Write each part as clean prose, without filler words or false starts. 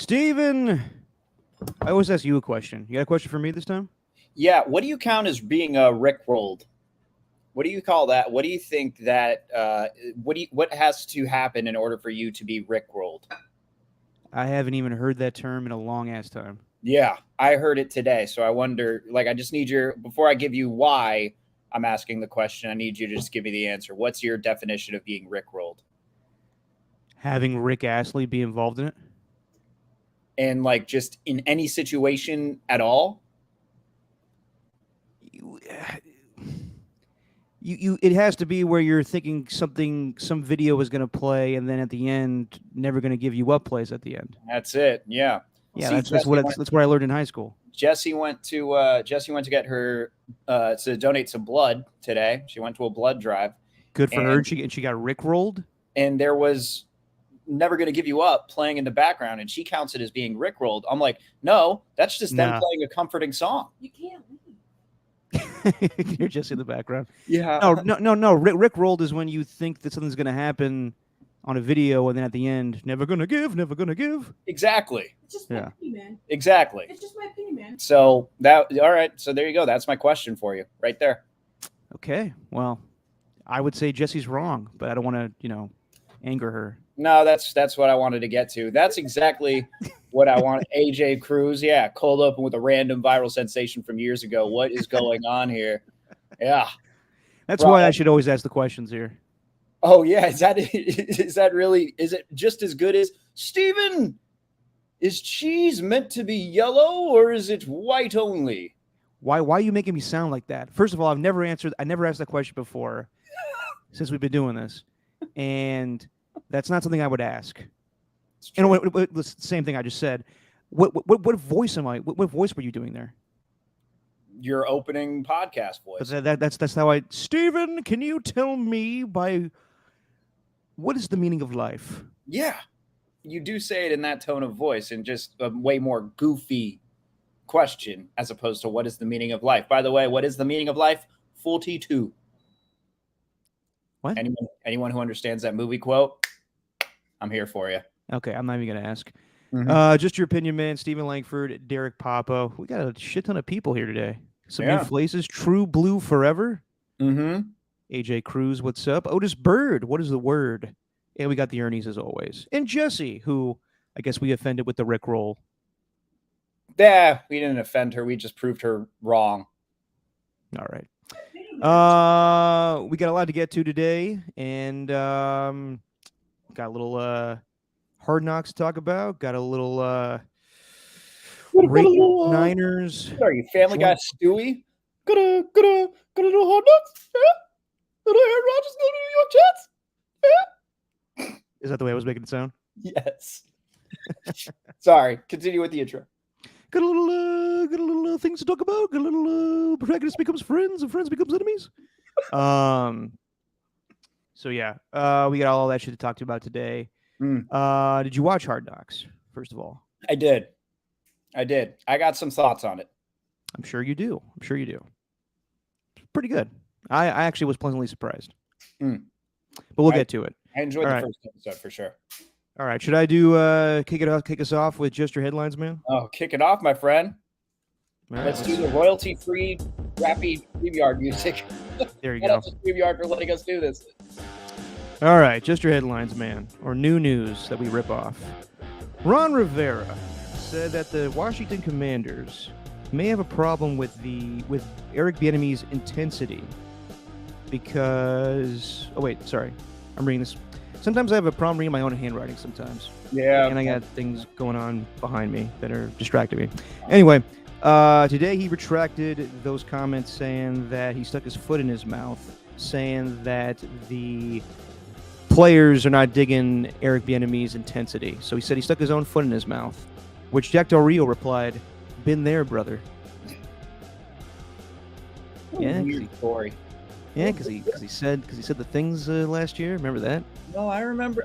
Steven, I always ask you a question. You got a question for me this time? Yeah. What do you count as being rickrolled? What do you call that? What do you think that? What has to happen in order for you to be rickrolled? I haven't even heard that term in a long ass time. Yeah, I heard it today. So I wonder. I just need before I give you why I'm asking the question. I need you to just give me the answer. What's your definition of being rickrolled? Having Rick Astley be involved in it? And just in any situation at all? It has to be where you're thinking some video is going to play, and then at the end, never going to give you up plays at the end. That's it. Yeah. Yeah, that's what I learned in high school. Jessie went to get her to donate some blood today. She went to a blood drive. Good for her. She got rickrolled. And there was Never Gonna Give You Up playing in the background, and she counts it as being rickrolled. I'm like, no, that's just them playing a comforting song. You can't leave. You're just in the background. Yeah. No. Rickrolled is when you think that something's going to happen on a video, and then at the end, never gonna give. Exactly. It's just my opinion, man. Exactly. It's just my opinion, man. So all right. So there you go. That's my question for you, right there. Okay. Well, I would say Jessie's wrong, but I don't want to, anger her. No, that's what I wanted to get to. That's exactly what I want. AJ Cruz, yeah, cold open with a random viral sensation from years ago. What is going on here? Yeah. That's why I should always ask the questions here. Oh yeah, is it just as good as Steven? Is cheese meant to be yellow or is it white only? Why are you making me sound like that? First of all, I never asked that question before since we've been doing this. And that's not something I would ask. And the same thing I just said. What voice am I? What voice were you doing there? Your opening podcast voice. That's how Steven, can you tell me what is the meaning of life? Yeah. You do say it in that tone of voice and just a way more goofy question as opposed to what is the meaning of life. By the way, what is the meaning of life? 42. What? Anyone who understands that movie quote, I'm here for you. Okay, I'm not even going to ask. Mm-hmm. Just your opinion, man. Stephen Langford, Derek Papo. We got a shit ton of people here today. Some new faces. True Blue Forever. Mm-hmm. AJ Cruz, what's up? Otis Bird, what is the word? And we got the Ernies as always. And Jessie, who I guess we offended with the Rickroll. Yeah, we didn't offend her. We just proved her wrong. All right. We got a lot to get to today, and got a little Hard Knocks to talk about. Got a little Niners. What are you, Family Guy Stewie? Got a little Hard Knocks? Yeah. Little Aaron Rodgers go to New York Jets? Yeah. Is that the way I was making it sound? Yes. Sorry. Continue with the intro. Got a little things to talk about. Got a little protagonist becomes friends and friends becomes enemies. So yeah, we got all that shit to talk to about today. Did you watch Hard Knocks? First of all, I did. I got some thoughts on it. I'm sure you do. Pretty good. I actually was pleasantly surprised. But we'll get to it. I enjoyed the first episode for sure. All right. Should I do kick us off with just your headlines, man? Oh, kick it off, my friend. Right, let's do the royalty-free, crappy StreamYard music. There you go. StreamYard for letting us do this. All right. Just your headlines, man. Or new news that we rip off. Ron Rivera said that the Washington Commanders may have a problem with Eric Bieniemy's intensity because... Oh, wait. Sorry. I'm reading this. Sometimes I have a problem reading my own handwriting sometimes. Yeah. And I got things going on behind me that are distracting me. Anyway, today he retracted those comments saying that he stuck his foot in his mouth, saying that the players are not digging Eric Bieniemy's intensity. So he said he stuck his own foot in his mouth, which Jack Del Rio replied, "Been there, brother." Yeah, weird story. Yeah, because he said the things last year. Remember that? No, I remember.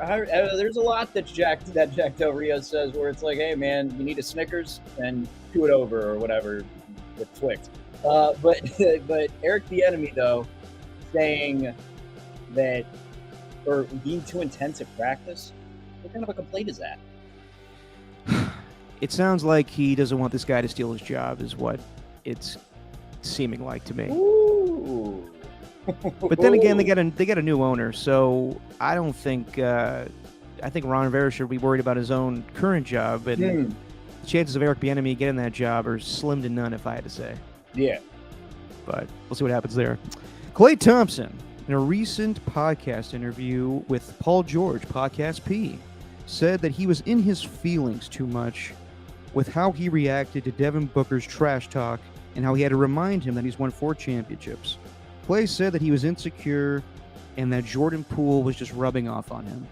There's a lot that Jack Del Rio says where it's like, "Hey, man, you need a Snickers and chew it over or whatever with Twix." But Eric Bieniemy though, saying that or being too intense at practice. What kind of a complaint is that? It sounds like he doesn't want this guy to steal his job, is what it's seeming like to me. Ooh. But then again, they got a new owner, so I don't think. I think Ron Rivera should be worried about his own current job, and the chances of Eric Bieniemy getting that job are slim to none, if I had to say. Yeah. But we'll see what happens there. Klay Thompson, in a recent podcast interview with Paul George, Podcast P, said that he was in his feelings too much with how he reacted to Devin Booker's trash talk and how he had to remind him that he's won 4 championships. Klay said that he was insecure and that Jordan Poole was just rubbing off on him.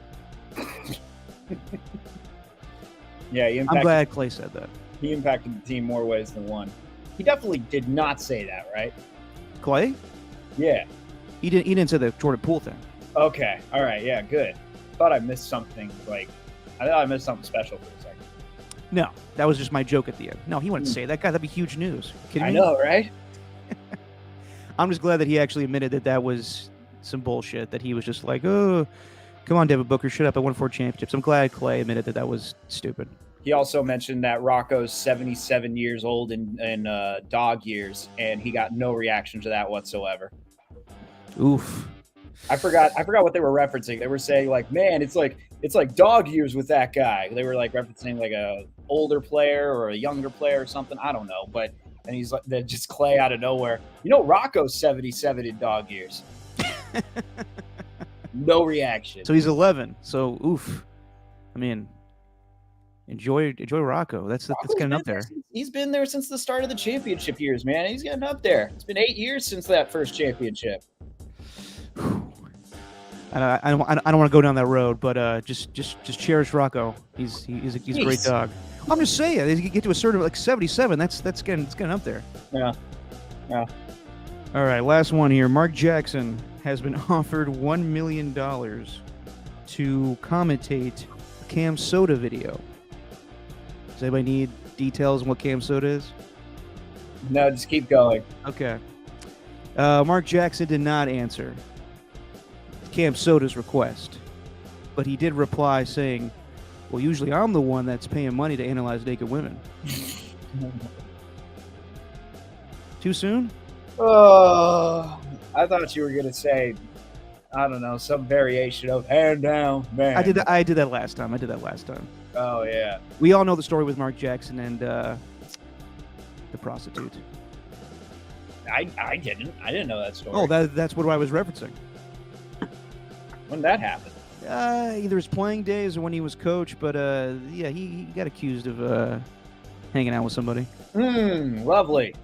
Yeah, I'm glad Klay said that. He impacted the team more ways than one. He definitely did not say that, right? Klay? Yeah. He didn't say the Jordan Poole thing. Okay. All right. Yeah. Good. Thought I missed something. I thought I missed something special for a second. No, that was just my joke at the end. No, he wouldn't say that. God, that'd be huge news. Kidding I me? know, right? I'm just glad that he actually admitted that that was some bullshit. That he was just like, oh, come on, Devin Booker, shut up. I won 4 championships. I'm glad Klay admitted that that was stupid. He also mentioned that Rocco's 77 years old in dog years, and he got no reaction to that whatsoever. Oof. I forgot what they were referencing. They were saying like, man, it's like dog years with that guy. They were like referencing like a older player or a younger player or something. I don't know, but and he's like, then just Klay out of nowhere. You know, Rocco's 77 in dog years. No reaction. So he's 11. So oof. I mean, enjoy Rocco. That's getting up there. He's been there since the start of the championship years, man. He's getting up there. It's been 8 years since that first championship. I don't want to go down that road, but just cherish Rocco. He's a great dog. I'm just saying, as you get to a certain like 77, it's getting up there. Yeah. All right, last one here. Mark Jackson has been offered $1 million to commentate a Cam Soda video. Does anybody need details on what Cam Soda is? No, just keep going. Okay. Mark Jackson did not answer Cam Soda's request, but he did reply saying, well, usually I'm the one that's paying money to analyze naked women. Too soon? Oh, I thought you were going to say, I don't know, some variation of hand down, man. I did that last time. Oh, yeah. We all know the story with Mark Jackson and the prostitute. I didn't know that story. Oh, that's what I was referencing. When did that happen? Either his playing days or when he was coach, but yeah, he got accused of hanging out with somebody. Lovely.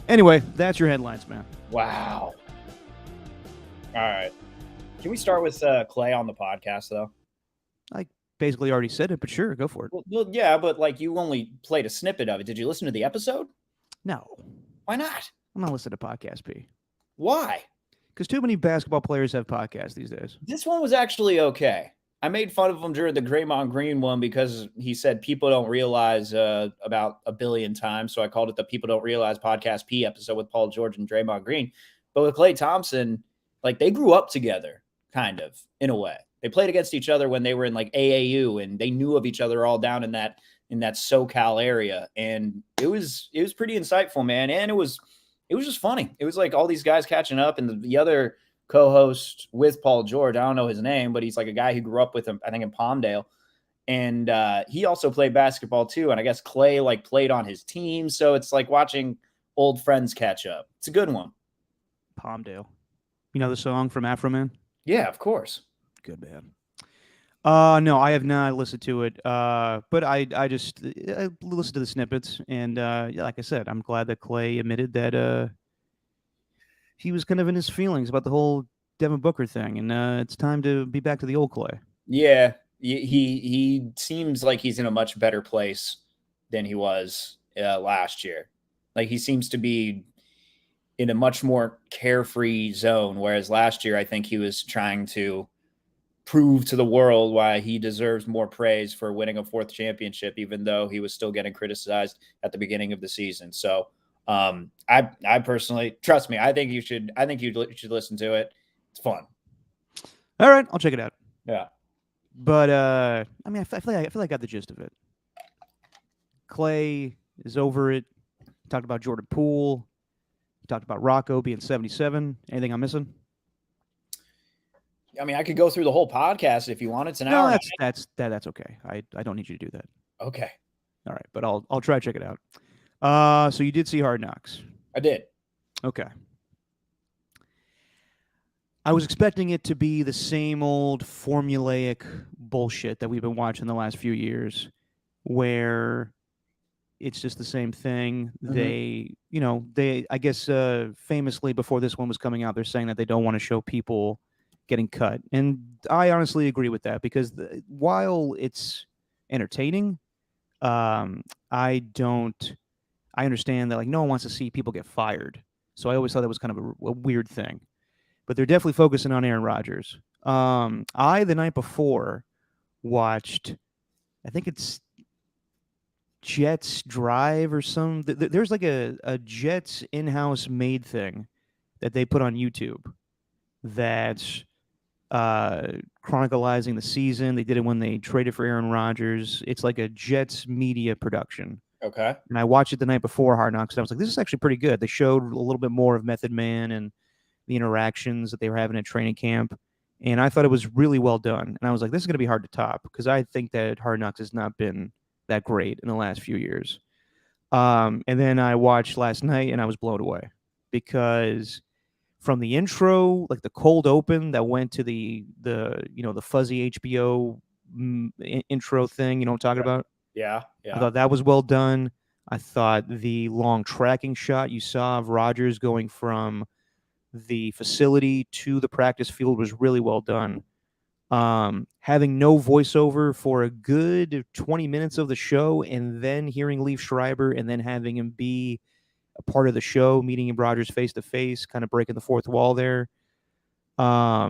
Anyway, that's your headlines, man. Wow. All right. Can we start with Klay on the podcast, though? I basically already said it, but sure, go for it. Well, yeah, but like you only played a snippet of it. Did you listen to the episode? No. Why not? I'm not listening to Podcast P. Why? Because too many basketball players have podcasts these days. This one was actually okay. I made fun of him during the Draymond Green one because he said people don't realize about 1 billion times. So I called it the People Don't Realize Podcast P episode with Paul George and Draymond Green. But with Klay Thompson, like they grew up together, kind of, in a way. They played against each other when they were in like AAU, and they knew of each other all down in that SoCal area. And it was pretty insightful, man. And it was just funny. It was like all these guys catching up, and the other co-host with Paul George, I don't know his name, but he's like a guy who grew up with him, I think in Palmdale. And he also played basketball too. And I guess Klay like played on his team. So it's like watching old friends catch up. It's a good one. Palmdale. You know the song from Afro Man? Yeah, of course. Good man. No, I have not listened to it. But I listened to the snippets, and yeah, like I said, I'm glad that Klay admitted that he was kind of in his feelings about the whole Devin Booker thing, and it's time to be back to the old Klay. Yeah, he seems like he's in a much better place than he was last year. Like he seems to be in a much more carefree zone, whereas last year I think he was trying to prove to the world why he deserves more praise for winning a 4th championship, even though he was still getting criticized at the beginning of the season. So I personally, trust me, I think you should listen to it. It's fun. All right, I'll check it out. Yeah. But I mean, I feel like I got the gist of it. Clay is over it. Talked about Jordan Poole. Talked about Rocco being 77. Anything I'm missing? I mean, I could go through the whole podcast if you want. It's an No, hour. that's okay. I don't need you to do that. Okay. All right, but I'll try to check it out. So you did see Hard Knocks. I did. Okay. I was expecting it to be the same old formulaic bullshit that we've been watching the last few years, where it's just the same thing. I guess, famously before this one was coming out, they're saying that they don't want to show people getting cut. And I honestly agree with that because while it's entertaining, I understand that like no one wants to see people get fired. So I always thought that was kind of a weird thing. But they're definitely focusing on Aaron Rodgers. The night before watched, I think it's Jets Drive or some. There's like a Jets in-house made thing that they put on YouTube that's chronicalizing the season. They did it when they traded for Aaron Rodgers. It's like a Jets media production. Okay. And I watched it the night before Hard Knocks, and I was like, this is actually pretty good. They showed a little bit more of Method Man and the interactions that they were having at training camp. And I thought it was really well done. And I was like, this is going to be hard to top because I think that Hard Knocks has not been that great in the last few years. And then I watched last night and I was blown away because from the intro, like the cold open that went to the fuzzy HBO intro thing, you know what I'm talking about? Yeah. I thought that was well done. I thought the long tracking shot you saw of Rodgers going from the facility to the practice field was really well done. Having no voiceover for a good 20 minutes of the show and then hearing Liev Schreiber and then having him be a part of the show, meeting Rodgers face to face, kind of breaking the fourth wall there. I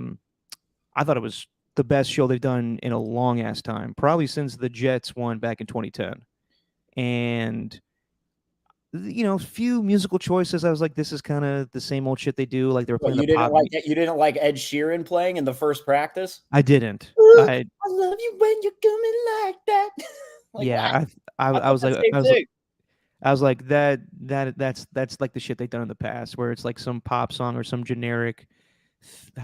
thought it was the best show they've done in a long ass time, probably since the Jets won back in 2010. And few musical choices. I was like, this is kind of the same old shit they do. Like they were playing you didn't like Ed Sheeran playing in the first practice? I didn't. Ooh, I love you when you're coming like that. I was like that's like the shit they've done in the past, where it's like some pop song or some generic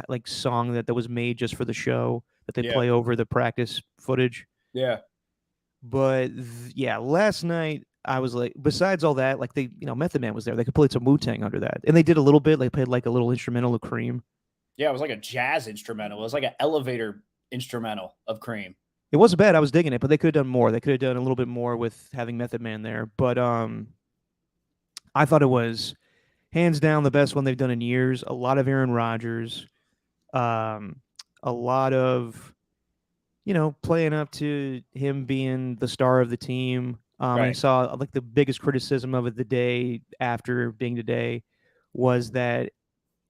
like song that was made just for the show that they play over the practice footage. Yeah. But last night I was like, besides all that, like Method Man was there. They could play some Wu-Tang under that. And they did a little bit. They played like a little instrumental of Cream. Yeah, it was like a jazz instrumental. It was like an elevator instrumental of Cream. It wasn't bad. I was digging it, but they could have done more. They could have done a little bit more with having Method Man there. But I thought it was hands down the best one they've done in years. A lot of Aaron Rodgers. A lot of, playing up to him being the star of the team. Right. I saw like the biggest criticism of it the day after being today was that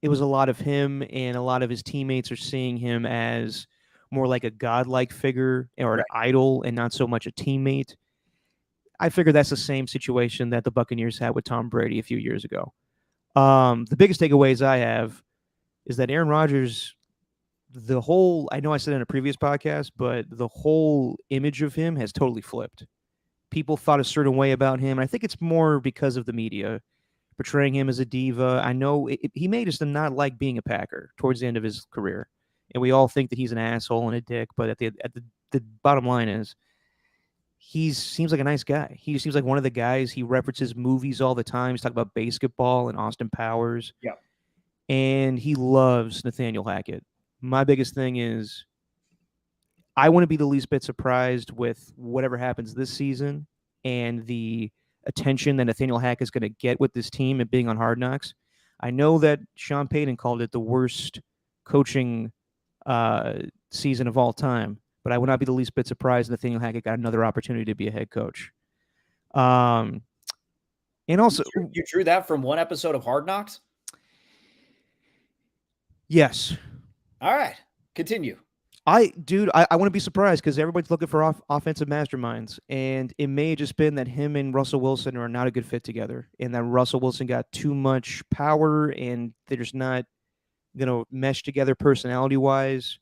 it was a lot of him and a lot of his teammates are seeing him as more like a godlike figure or an idol and not so much a teammate. I figure that's the same situation that the Buccaneers had with Tom Brady a few years ago. The biggest takeaways I have is that Aaron Rodgers, I know I said in a previous podcast, but the whole image of him has totally flipped. People thought a certain way about him. I think it's more because of the media portraying him as a diva. I know he made us to not like being a Packer towards the end of his career. And we all think that he's an asshole and a dick, but at the bottom line is he seems like a nice guy. He seems like one of the guys. He references movies all the time. He's talking about basketball and Austin Powers. Yeah. And he loves Nathaniel Hackett. My biggest thing is I want to be the least bit surprised with whatever happens this season and the attention that Nathaniel Hackett is going to get with this team and being on Hard Knocks. I know that Sean Payton called it the worst coaching season of all time, but I would not be the least bit surprised Nathaniel Hackett got another opportunity to be a head coach. And also, you drew that from one episode of Hard Knocks? Yes. All right, continue. I want to be surprised because everybody's looking for offensive masterminds, and it may have just been that him and Russell Wilson are not a good fit together, and that Russell Wilson got too much power, and they're just not going to mesh together personality-wise.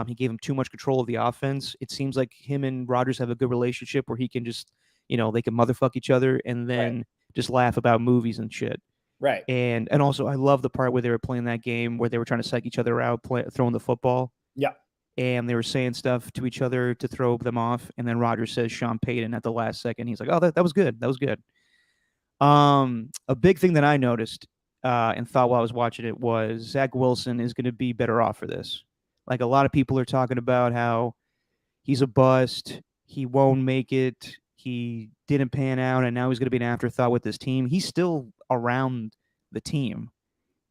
He gave him too much control of the offense. It seems like him and Rodgers have a good relationship where he can just they can motherfuck each other and then just laugh about movies and shit. Right. And also, I love the part where they were playing that game where they were trying to psych each other out, throwing the football. Yeah. And they were saying stuff to each other to throw them off. And then Roger says Sean Payton at the last second. He's like, "Oh, that was good. That was good." A big thing that I noticed and thought while I was watching it was Zach Wilson is going to be better off for this. Like, a lot of people are talking about how he's a bust, he won't make it, he didn't pan out, and now he's going to be an afterthought with this team. He's still around the team.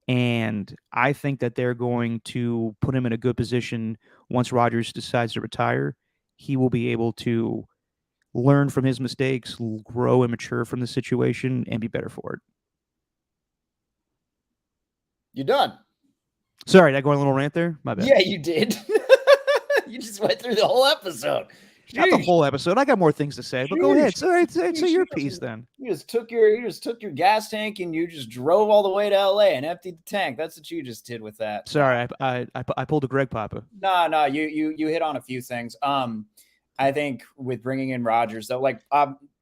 And I think that they're going to put him in a good position once Rodgers decides to retire. He will be able to learn from his mistakes, grow and mature from the situation, and be better for it. You done? Sorry, did I go on a little rant there? My bad. Yeah, you did. You just went through the whole episode. Not the whole episode. I got more things to say, but go ahead. Say your piece then. You just took your gas tank and you just drove all the way to LA and emptied the tank. That's what you just did with that. Sorry, I pulled a Greg Papa. No, you hit on a few things. I think with bringing in Rodgers, though, like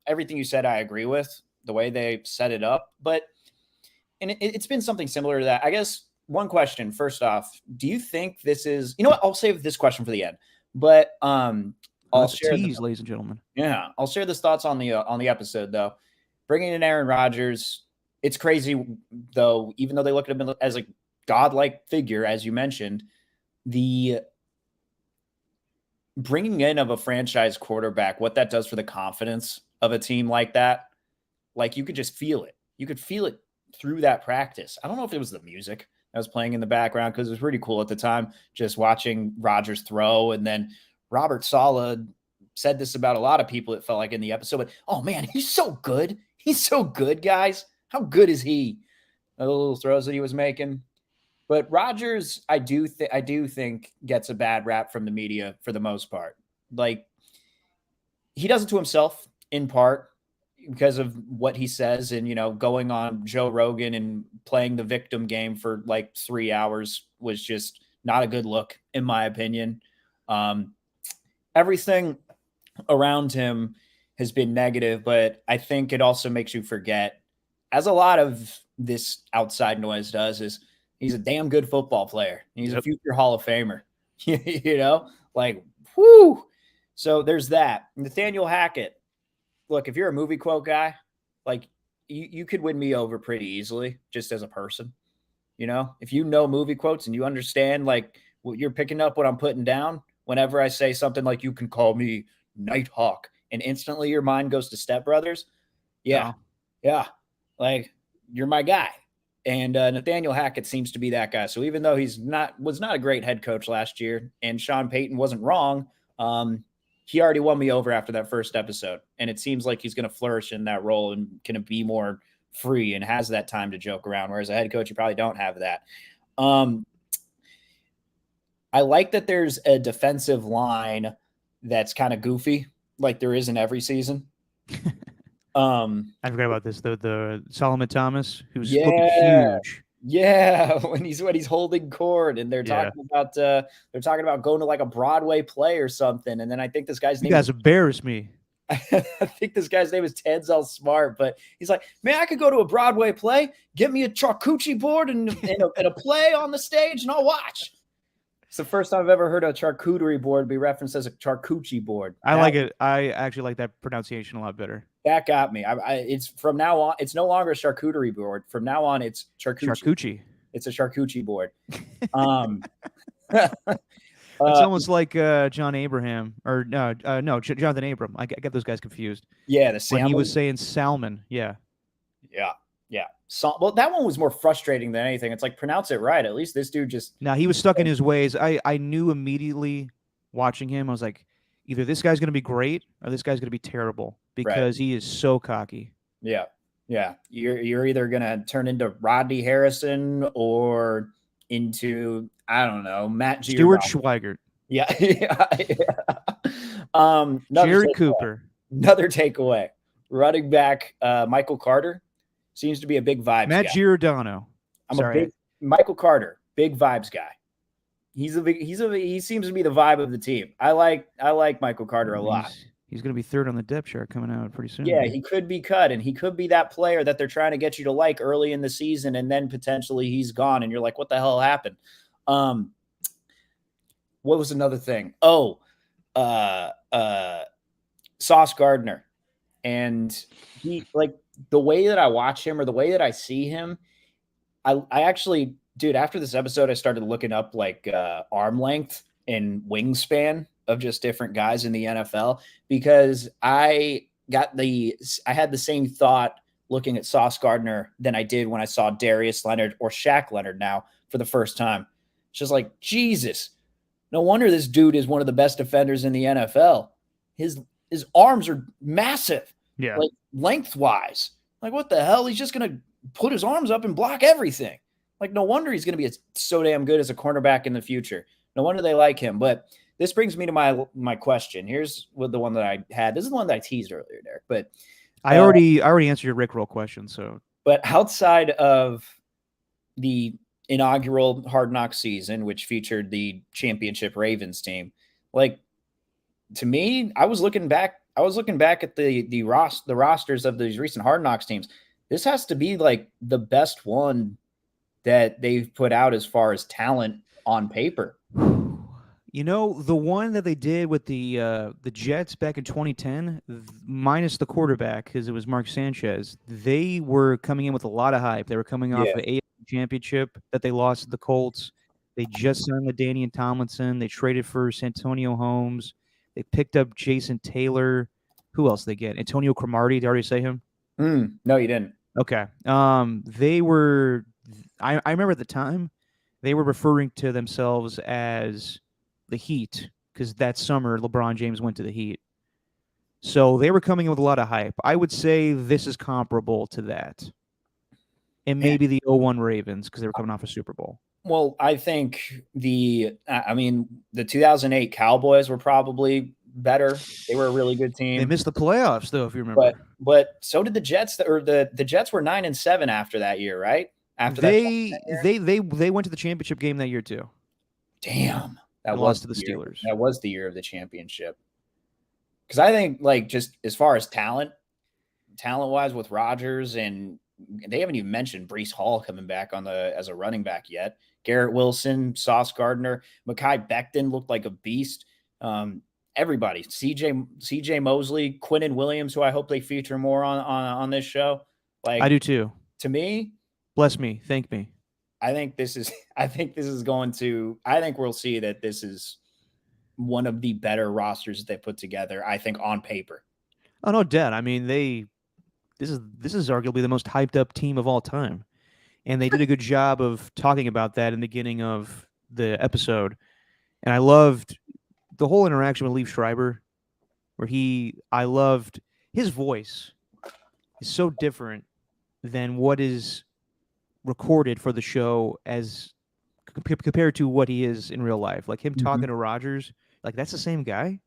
everything you said, I agree with the way they set it up. But it's been something similar to that. I guess one question first off: do you think this is? You know what? I'll save this question for the end. But I'll share tease, ladies and gentlemen. Yeah, I'll share this thoughts on the episode though. Bringing in Aaron Rodgers, it's crazy though. Even though they look at him as a godlike figure, as you mentioned, the bringing in of a franchise quarterback, what that does for the confidence of a team like that, like you could just feel it. You could feel it through that practice. I don't know if it was the music that was playing in the background because it was pretty cool at the time, just watching Rodgers throw. And then Robert Saleh said this about a lot of people, it felt like in the episode, but oh man, he's so good. He's so good, guys. How good is he? The little throws that he was making. But Rodgers, I do think gets a bad rap from the media for the most part. Like, he does it to himself in part because of what he says and, going on Joe Rogan and playing the victim game for like 3 hours was just not a good look, in my opinion. Everything around him has been negative, but I think it also makes you forget, as a lot of this outside noise does, is he's a damn good football player. He's a future Hall of Famer, like, whoo. So there's that. Nathaniel Hackett. Look, if you're a movie quote guy, like you could win me over pretty easily just as a person. If you know movie quotes and you understand like what you're picking up, what I'm putting down, whenever I say something like, you can call me Nighthawk, and instantly your mind goes to Step Brothers. Yeah. Yeah. Like, you're my guy. And Nathaniel Hackett seems to be that guy. So even though was not a great head coach last year, and Sean Payton wasn't wrong, he already won me over after that first episode. And it seems like he's going to flourish in that role and can be more free and has that time to joke around. Whereas a head coach, you probably don't have that. I like that there's a defensive line that's kind of goofy, like there is in every season. I forgot about this. The Solomon Thomas, who's looking huge. Yeah, when he's holding court, and they're talking about going to like a Broadway play or something. And then I think this guy's name. You guys embarrass me. I think this guy's name is Tanzel Smart, but he's like, man, I could go to a Broadway play, get me a charcuterie board and a play on the stage, and I'll watch. It's the first time I've ever heard a charcuterie board be referenced as a charcuterie board. I like it. I actually like that pronunciation a lot better. That got me. It's from now on. It's no longer a charcuterie board. From now on, it's charcuterie. It's a charcuterie board. It's almost like John Abraham or no, Jonathan Abram. I get those guys confused. Yeah, the salmon. When he was saying salmon. Yeah. Well, that one was more frustrating than anything. It's like, pronounce it right. At least this dude just. Now he was stuck in his ways. I knew immediately watching him. I was like, either this guy's going to be great or this guy's going to be terrible because he is so cocky. Yeah. You're either going to turn into Rodney Harrison or into, I don't know, Matt Stuart Schweigert. Yeah. Jerry Cooper. Another takeaway. Running back Michael Carter seems to be a big vibes Matt guy. Giordano. Michael Carter, big vibes guy. He seems to be the vibe of the team. I like Michael Carter a lot. He's going to be third on the depth chart coming out pretty soon. Yeah, he could be cut, and he could be that player that they're trying to get you to like early in the season, and then potentially he's gone, and you're like, what the hell happened? What was another thing? Oh, Sauce Gardner. And he, like, the way that I watch him or the way that I see him, I actually, dude, after this episode, I started looking up like arm length and wingspan of just different guys in the NFL because I had the same thought looking at Sauce Gardner than I did when I saw Darius Leonard or Shaq Leonard now for the first time. It's just like, Jesus, no wonder this dude is one of the best defenders in the NFL. His arms are massive. Yeah. Like lengthwise. Like, what the hell? He's just going to put his arms up and block everything. Like, no wonder he's going to be so damn good as a cornerback in the future. No wonder they like him. But this brings me to my question. Here's the one that I had. This is the one that I teased earlier, Derek. But I already answered your Rickroll question. So, but outside of the inaugural Hard Knocks season, which featured the championship Ravens team, like, to me, I was looking back at the rosters of these recent Hard Knocks teams. This has to be like the best one that they've put out as far as talent on paper. You know, the one that they did with the Jets back in 2010, minus the quarterback, because it was Mark Sanchez, they were coming in with a lot of hype. They were coming off the AFC Championship that they lost to the Colts. They just signed LaDainian Tomlinson. They traded for Santonio Holmes. They picked up Jason Taylor. Who else they get? Antonio Cromartie. Did I already say him? No, you didn't. Okay. They were. I remember at the time they were referring to themselves as the Heat because that summer LeBron James went to the Heat. So they were coming in with a lot of hype. I would say this is comparable to that. And maybe the 0-1 Ravens because they were coming off a Super Bowl. Well, I think the 2008 Cowboys were probably better. They were a really good team. They missed the playoffs, though, if you remember. But so did the Jets. Or the Jets were 9-7 after that year, right? After they went to the championship game that year too. Damn, that lost to the Steelers. That was the year of the championship. Because I think, like, just as far as talent-wise with Rodgers, and they haven't even mentioned Breece Hall coming back as a running back yet. Garrett Wilson, Sauce Gardner, Mekhi Becton looked like a beast. Everybody, CJ Mosley, Quinnen Williams, who I hope they feature more on this show. Like, I do too. To me, bless me, thank me. I think we'll see that this is one of the better rosters that they put together, I think, on paper. Oh, no doubt. I mean, this is arguably the most hyped up team of all time. And they did a good job of talking about that in the beginning of the episode. And I loved the whole interaction with Liev Schreiber, where I loved his voice is so different than what is recorded for the show as compared to what he is in real life. Like him talking to Rodgers, like that's the same guy.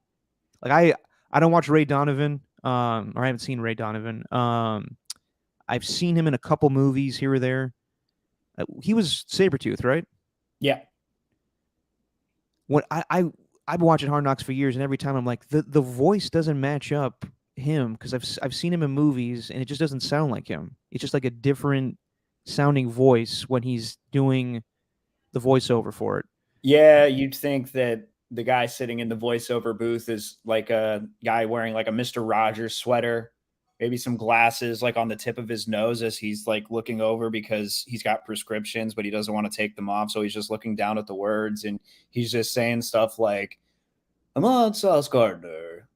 Like I don't watch Ray Donovan, or I haven't seen Ray Donovan. I've seen him in a couple movies here or there. He was Sabretooth, right? Yeah. When I've been watching Hard Knocks for years, and every time I'm like, the voice doesn't match up him because I've seen him in movies, and it just doesn't sound like him. It's just like a different sounding voice when he's doing the voiceover for it. Yeah, you'd think that the guy sitting in the voiceover booth is like a guy wearing like a Mr. Rogers sweater, maybe some glasses like on the tip of his nose as he's like looking over because he's got prescriptions, but he doesn't want to take them off. So he's just looking down at the words and he's just saying stuff like, Ahmad Sauce Gardner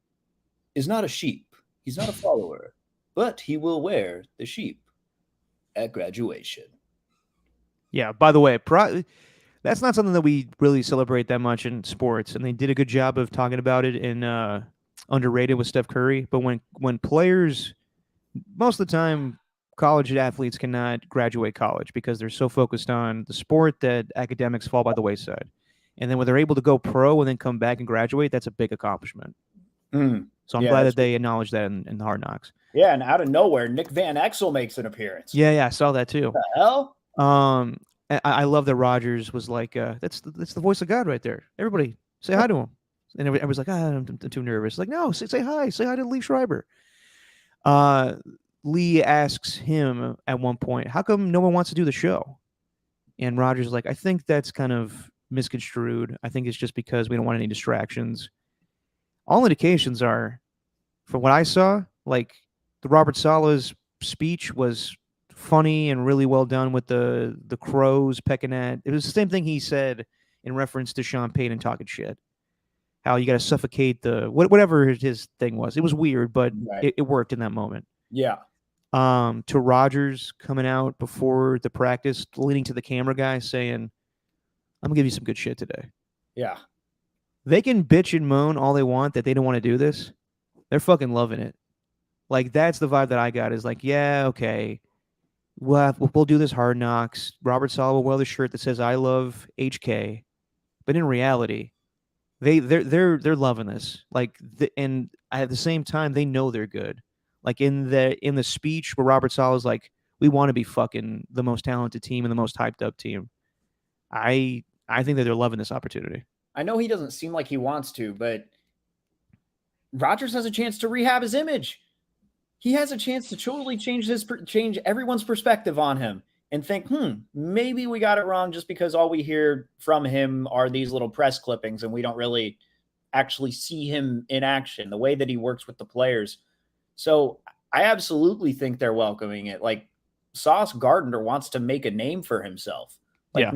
is not a sheep. He's not a follower, but he will wear the sheep at graduation. Yeah, by the way, that's not something that we really celebrate that much in sports, and they did a good job of talking about it in Underrated with Steph Curry. But when players, most of the time, college athletes cannot graduate college because they're so focused on the sport that academics fall by the wayside. And then when they're able to go pro and then come back and graduate, that's a big accomplishment. So I'm glad that they acknowledged that in the Hard Knocks. Yeah, and out of nowhere, Nick Van Exel makes an appearance. Yeah, I saw that too. What the hell? I love that Rodgers was like, that's the voice of God right there. Everybody say hi to him. And everyone's like, I'm too nervous. Like, no, say hi. Say hi to Lee Schreiber. Lee asks him at one point, how come no one wants to do the show? And Roger's like, I think that's kind of misconstrued. I think it's just because we don't want any distractions. All indications are, from what I saw, like the Robert Sala's speech was funny and really well done with the crows pecking at. It was the same thing he said in reference to Sean Payton talking shit. How you got to suffocate the whatever his thing was. It was weird, but Right. it worked in that moment. Yeah. To Rogers coming out before the practice, leaning to the camera guy, saying, "I'm gonna give you some good shit today." Yeah. They can bitch and moan all they want that they don't want to do this. They're fucking loving it. Like that's the vibe that I got. Is like, yeah, okay, we'll do this Hard Knocks. Robert Saleh will wear the shirt that says "I love HK," but in reality, they're loving this. Like, and at the same time, they know they're good. Like in the speech where Robert Saleh's like, "We want to be fucking the most talented team and the most hyped up team." I think that they're loving this opportunity. I know he doesn't seem like he wants to, but Rodgers has a chance to rehab his image. He has a chance to totally change everyone's perspective on him and think, maybe we got it wrong just because all we hear from him are these little press clippings and we don't really actually see him in action, the way that he works with the players. So I absolutely think they're welcoming it. Like Sauce Gardner wants to make a name for himself. Like Yeah.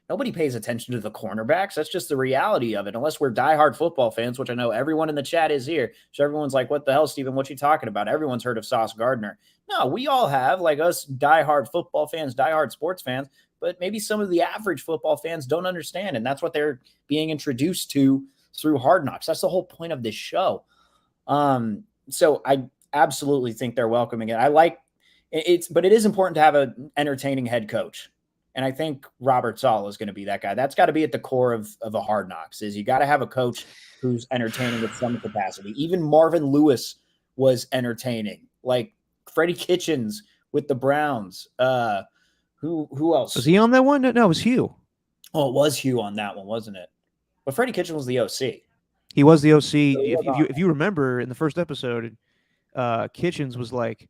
nobody pays attention to the cornerbacks. That's just the reality of it. Unless we're diehard football fans, which I know everyone in the chat is here. So everyone's like, what the hell, Steven? What you talking about? Everyone's heard of Sauce Gardner. No, we all have, like us diehard football fans, diehard sports fans, but maybe some of the average football fans don't understand. And that's what they're being introduced to through Hard Knocks. That's the whole point of this show. So I absolutely think they're welcoming it. I like but it is important to have an entertaining head coach. And I think Robert Saleh is going to be that guy. That's got to be at the core of a Hard Knocks is you got to have a coach who's entertaining at some capacity. Even Marvin Lewis was entertaining. Like Freddie Kitchens with the Browns. Who else? Was he on that one? No, it was Hugh. Oh, it was Hugh on that one, wasn't it? But Freddie Kitchens was the OC. He was the OC. If you remember in the first episode, Kitchens was like,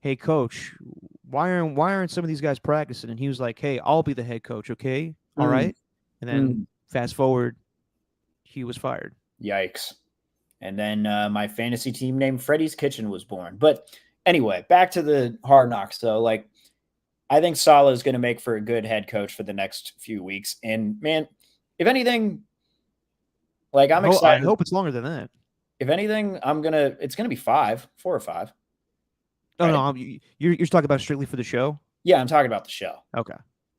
"Hey, coach, why aren't some of these guys practicing?" And he was like, "Hey, I'll be the head coach, okay? All right." And then fast forward, he was fired. Yikes! And then my fantasy team named Freddie's Kitchen was born. But anyway, back to the Hard Knocks though. Like, I think Saleh is going to make for a good head coach for the next few weeks. And man, if anything, like I'm excited. I hope it's longer than that. If anything, it's gonna be 4 or 5. Oh right? No, you're talking about strictly for the show. Yeah, I'm talking about the show. Okay.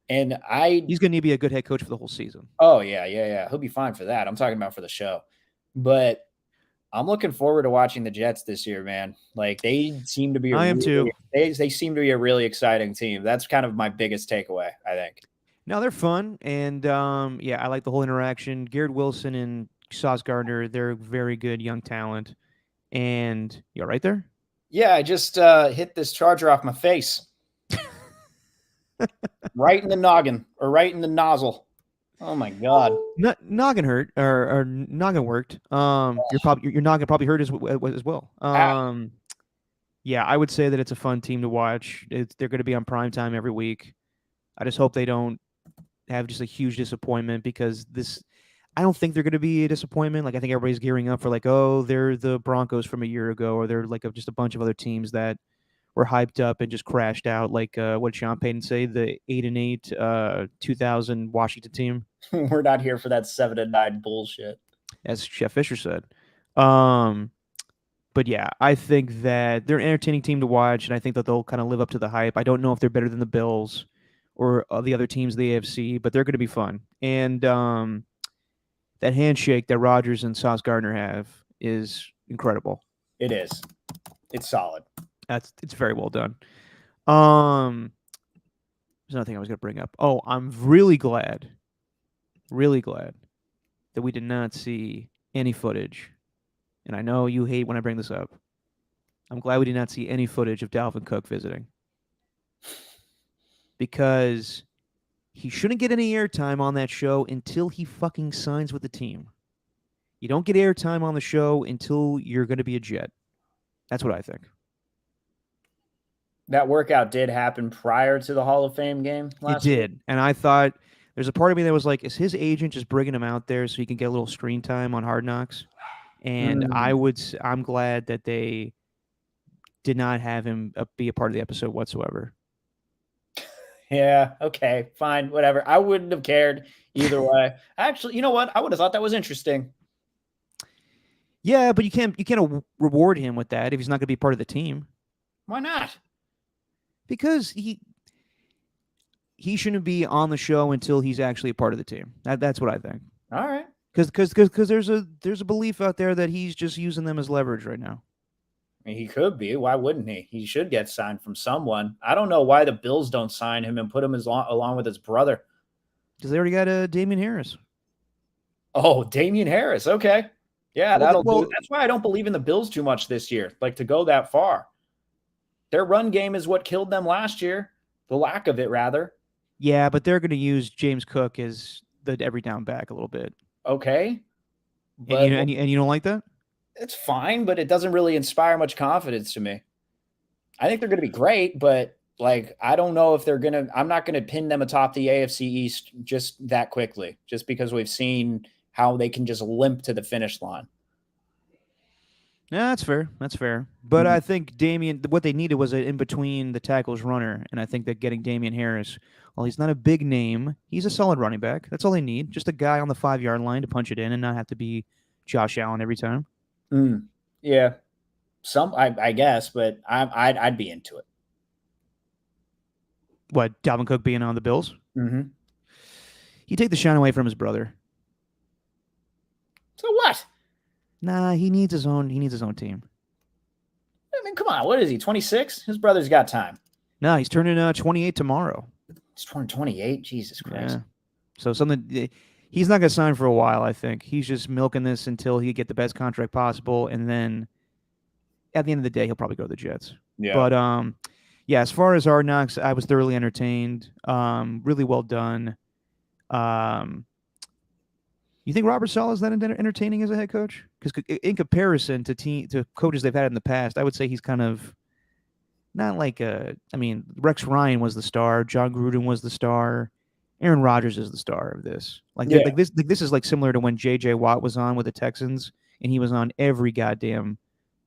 And he's gonna need to be a good head coach for the whole season. Oh yeah. He'll be fine for that. I'm talking about for the show. But I'm looking forward to watching the Jets this year, man. Like they seem to be. I am too. They seem to be a really exciting team. That's kind of my biggest takeaway, I think. No, they're fun, and I like the whole interaction. Garrett Wilson and Sauce Gardner, they're very good young talent. And you're right there. Yeah, I just hit this charger off my face, right in the noggin or right in the nozzle. Oh my god! Noggin hurt or noggin worked. Your noggin probably hurt as well. Yeah, I would say that it's a fun team to watch. They're going to be on primetime every week. I just hope they don't have just a huge disappointment because I don't think they're going to be a disappointment. Like I think everybody's gearing up for like, oh, they're the Broncos from a year ago, or they're like just a bunch of other teams that were hyped up and just crashed out. Like what did Sean Payton say? The 8-8 2000 Washington team. We're not here for that 7-9 bullshit, as Chef Fisher said. But yeah, I think that they're an entertaining team to watch, and I think that they'll kind of live up to the hype. I don't know if they're better than the Bills or the other teams of the AFC, but they're going to be fun. And that handshake that Rodgers and Sauce Gardner have is incredible. It is. It's solid. It's very well done. There's another thing I was going to bring up. Oh, I'm really glad that we did not see any footage. And I know you hate when I bring this up. I'm glad we did not see any footage of Dalvin Cook visiting. Because he shouldn't get any airtime on that show until he fucking signs with the team. You don't get airtime on the show until you're going to be a Jet. That's what I think. That workout did happen prior to the Hall of Fame game last It week. did. And I thought there's a part of me that was like, is his agent just bringing him out there so he can get a little screen time on Hard Knocks? And I'm glad that they did not have him be a part of the episode whatsoever. Yeah, okay, fine, whatever. I wouldn't have cared either way. Actually, you know what? I would have thought that was interesting. Yeah, but you can't reward him with that if he's not going to be part of the team. Why not? Because he shouldn't be on the show until he's actually a part of the team. That's what I think. All right. Because there's a belief out there that he's just using them as leverage right now. I mean, he could be. Why wouldn't he? He should get signed from someone. I don't know why the Bills don't sign him and put him along with his brother. Because they already got Damian Harris. Oh, Damian Harris. Okay. Yeah, Well, do. That's why I don't believe in the Bills too much this year, like to go that far. Their run game is what killed them last year. The lack of it, rather. Yeah, but they're going to use James Cook as the every down back a little bit. Okay. But, and you don't like that? It's fine, but it doesn't really inspire much confidence to me. I think they're going to be great, but like, I don't know if they're going to, I'm not going to pin them atop the AFC East just that quickly, just because we've seen how they can just limp to the finish line. Yeah, that's fair. That's fair. But I think what they needed was an in-between the tackles runner, and I think that getting Damian Harris, while he's not a big name, he's a solid running back. That's all they need. Just a guy on the 5-yard line to punch it in and not have to be Josh Allen every time. Yeah. I guess, but I'd be into it. What, Dalvin Cook being on the Bills? Mm-hmm. He'd take the shine away from his brother. So what? Nah, he needs his own team. I mean, come on. What is he, 26? His brother's got time. No, he's turning 28 tomorrow. He's turning 28? Jesus Christ. Yeah. So he's not going to sign for a while, I think. He's just milking this until he get the best contract possible, and then at the end of the day, he'll probably go to the Jets. Yeah. But yeah, as far as Hard Knocks, I was thoroughly entertained. Really well done. You think Robert Saleh is that entertaining as a head coach? Because in comparison to coaches they've had in the past, I would say he's kind of not like Rex Ryan was the star, John Gruden was the star, Aaron Rodgers is the star of this. This is like similar to when J.J. Watt was on with the Texans, and he was on every goddamn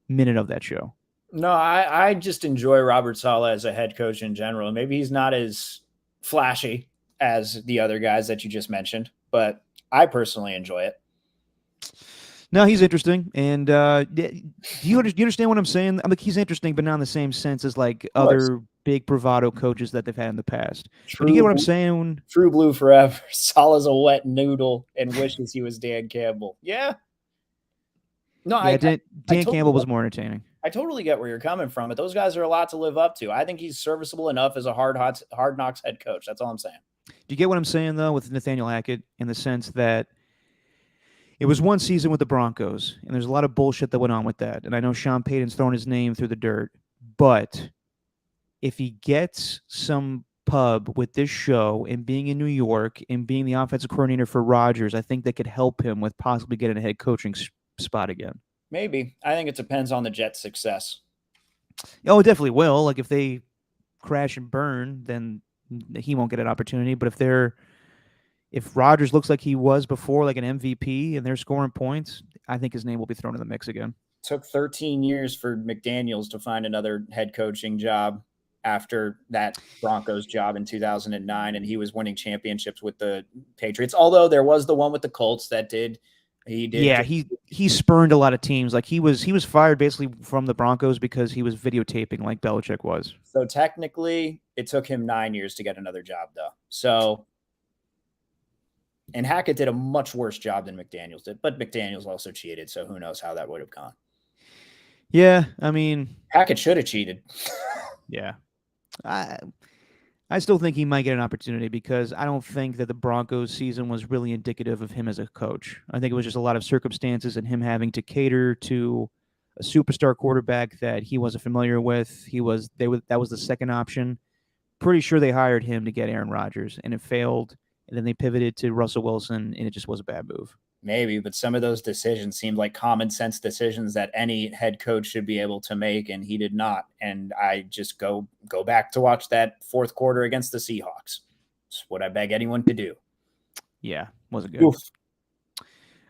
minute of that show. No, I just enjoy Robert Saleh as a head coach in general. Maybe he's not as flashy as the other guys that you just mentioned, but I personally enjoy it. No, he's interesting. And do you understand what I'm saying? I mean, he's interesting, but not in the same sense as like other big bravado coaches that they've had in the past. Do you get what I'm saying? True blue forever. Saleh's a wet noodle and wishes he was Dan Campbell. Yeah. No, yeah, Dan Campbell was more entertaining. I totally get where you're coming from, but those guys are a lot to live up to. I think he's serviceable enough as a hard knocks head coach. That's all I'm saying. Do you get what I'm saying, though, with Nathaniel Hackett, in the sense that it was one season with the Broncos, and there's a lot of bullshit that went on with that. And I know Sean Payton's thrown his name through the dirt, but if he gets some pub with this show and being in New York and being the offensive coordinator for Rodgers, I think that could help him with possibly getting a head coaching spot again. Maybe. I think it depends on the Jets' success. Oh, it definitely will. Like, if they crash and burn, then he won't get an opportunity. But if Rodgers looks like he was before, like an MVP, and they're scoring points, I think his name will be thrown in the mix again. It took 13 years for McDaniels to find another head coaching job after that Broncos job in 2009, and he was winning championships with the Patriots. Although there was the one with the Colts that did. Yeah, he spurned a lot of teams. Like he was fired basically from the Broncos because he was videotaping like Belichick was. So technically, it took him 9 years to get another job, though. So, and Hackett did a much worse job than McDaniels did, but McDaniels also cheated. So who knows how that would have gone? Yeah, I mean, Hackett should have cheated. Yeah, I still think he might get an opportunity because I don't think that the Broncos season was really indicative of him as a coach. I think it was just a lot of circumstances and him having to cater to a superstar quarterback that he wasn't familiar with. That was the second option. Pretty sure they hired him to get Aaron Rodgers, and it failed. And then they pivoted to Russell Wilson, and it just was a bad move. maybe, but some of those decisions seemed like common sense decisions that any head coach should be able to make, and he did not. And I just go back to watch that fourth quarter against the Seahawks. It's what I beg anyone to do. Yeah, wasn't good. Oof.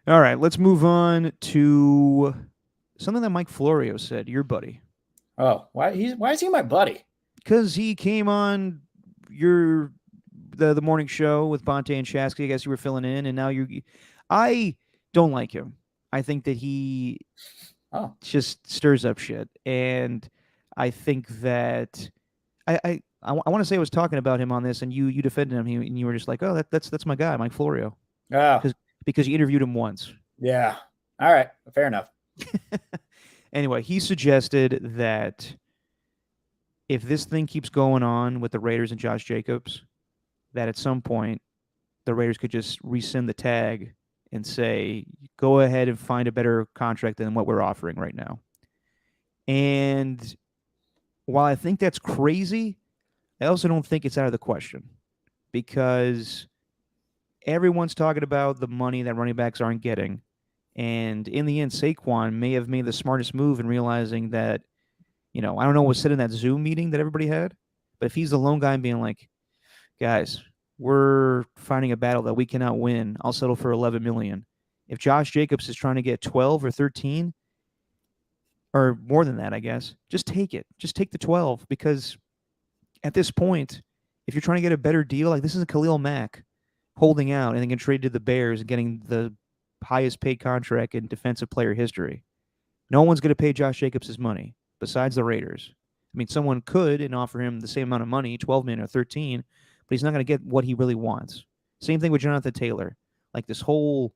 All right, let's move on to something that Mike Florio said, your buddy. Oh, why is he my buddy? Because he came on the morning show with Bonte and Shasky. I guess you were filling in, and now I don't like him. I think that he just stirs up shit, and I think that I want to say I was talking about him on this, and you defended him, and you were just like, oh, that's my guy, Mike Florio, because you interviewed him once. Yeah. All right. Fair enough. Anyway, he suggested that if this thing keeps going on with the Raiders and Josh Jacobs, that at some point the Raiders could just rescind the tag and say, go ahead and find a better contract than what we're offering right now. And while I think that's crazy, I also don't think it's out of the question, because everyone's talking about the money that running backs aren't getting. And in the end, Saquon may have made the smartest move in realizing that, I don't know what was said in that Zoom meeting that everybody had, but if he's the lone guy and being like, guys, we're fighting a battle that we cannot win, I'll settle for $11 million. If Josh Jacobs is trying to get 12 or 13, or more than that, I guess, just take it. Just take the 12, because at this point, if you're trying to get a better deal, like this is a Khalil Mack holding out and then getting traded to the Bears and getting the highest paid contract in defensive player history. No one's going to pay Josh Jacobs his money besides the Raiders. I mean, someone could and offer him the same amount of money, 12 million or 13, but he's not going to get what he really wants. Same thing with Jonathan Taylor. Like this whole,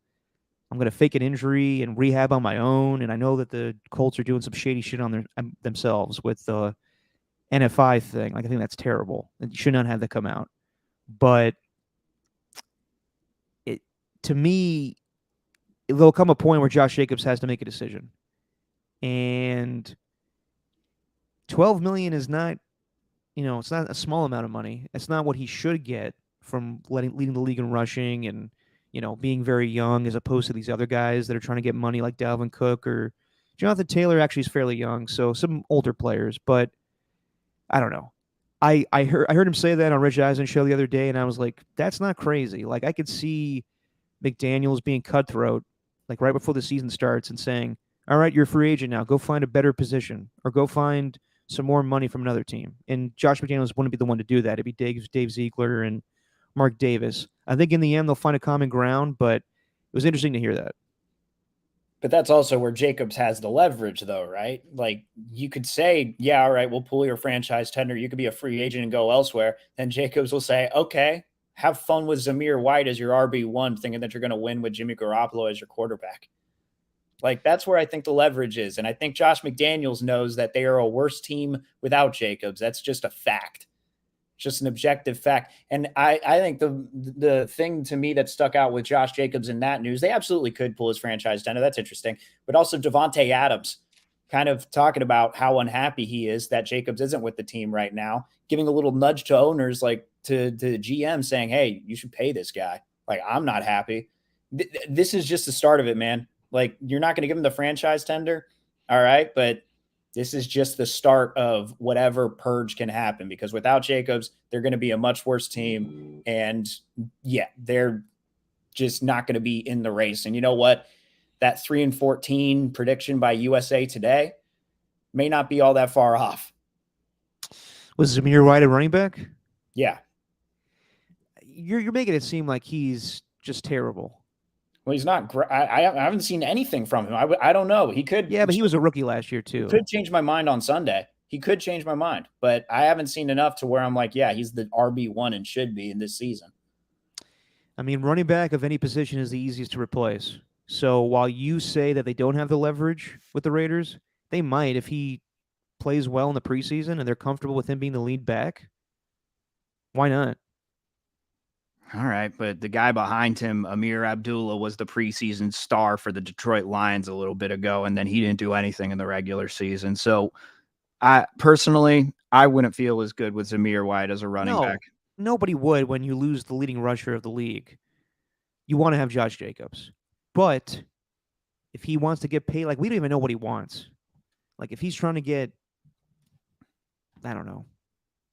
I'm going to fake an injury and rehab on my own. And I know that the Colts are doing some shady shit on themselves with the NFI thing. Like, I think that's terrible. You should not have that come out. But to me, there'll come a point where Josh Jacobs has to make a decision. And $12 million is not, it's not a small amount of money. It's not what he should get from leading the league in rushing and, being very young, as opposed to these other guys that are trying to get money like Dalvin Cook, or Jonathan Taylor actually is fairly young. So some older players, but I don't know. I heard him say that on Rich Eisen's show the other day, and I was like, that's not crazy. Like, I could see McDaniels being cutthroat, like right before the season starts, and saying, all right, you're a free agent now. Go find a better position, or go find some more money from another team. And Josh McDaniels wouldn't be the one to do that. It'd be Dave Ziegler and Mark Davis. I think in the end they'll find a common ground, but it was interesting to hear that. But that's also where Jacobs has the leverage, though, right? Like, you could say, yeah, all right, we'll pull your franchise tender. You could be a free agent and go elsewhere. Then Jacobs will say, okay, have fun with Zamir White as your RB1, thinking that you're going to win with Jimmy Garoppolo as your quarterback. Like, that's where I think the leverage is. And I think Josh McDaniels knows that they are a worse team without Jacobs. That's just a fact. Just an objective fact. And I think the thing to me that stuck out with Josh Jacobs in that news, they absolutely could pull his franchise tender. That's interesting. But also Devontae Adams kind of talking about how unhappy he is that Jacobs isn't with the team right now, giving a little nudge to owners, like to the GM, saying, hey, you should pay this guy. Like, I'm not happy. This is just the start of it, man. Like, you're not going to give him the franchise tender. All right. But this is just the start of whatever purge can happen, because without Jacobs, they're going to be a much worse team. And yeah, they're just not going to be in the race. And you know what? That 3-14 prediction by USA Today may not be all that far off. Was Zamir White a running back? Yeah. You're making it seem like he's just terrible. Well, he's not great. I haven't seen anything from him. I don't know. He could. Yeah, but he was a rookie last year too. He could change my mind on Sunday. He could change my mind, but I haven't seen enough to where I'm like, yeah, he's the RB1 and should be in this season. I mean, running back of any position is the easiest to replace. So while you say that they don't have the leverage with the Raiders, they might if he plays well in the preseason and they're comfortable with him being the lead back. Why not? All right, but the guy behind him, Amir Abdullah, was the preseason star for the Detroit Lions a little bit ago, and then he didn't do anything in the regular season. So, I wouldn't feel as good with Zamir White as a running back. Nobody would when you lose the leading rusher of the league. You want to have Josh Jacobs. But if he wants to get paid, like we don't even know what he wants. Like if he's trying to get, I don't know,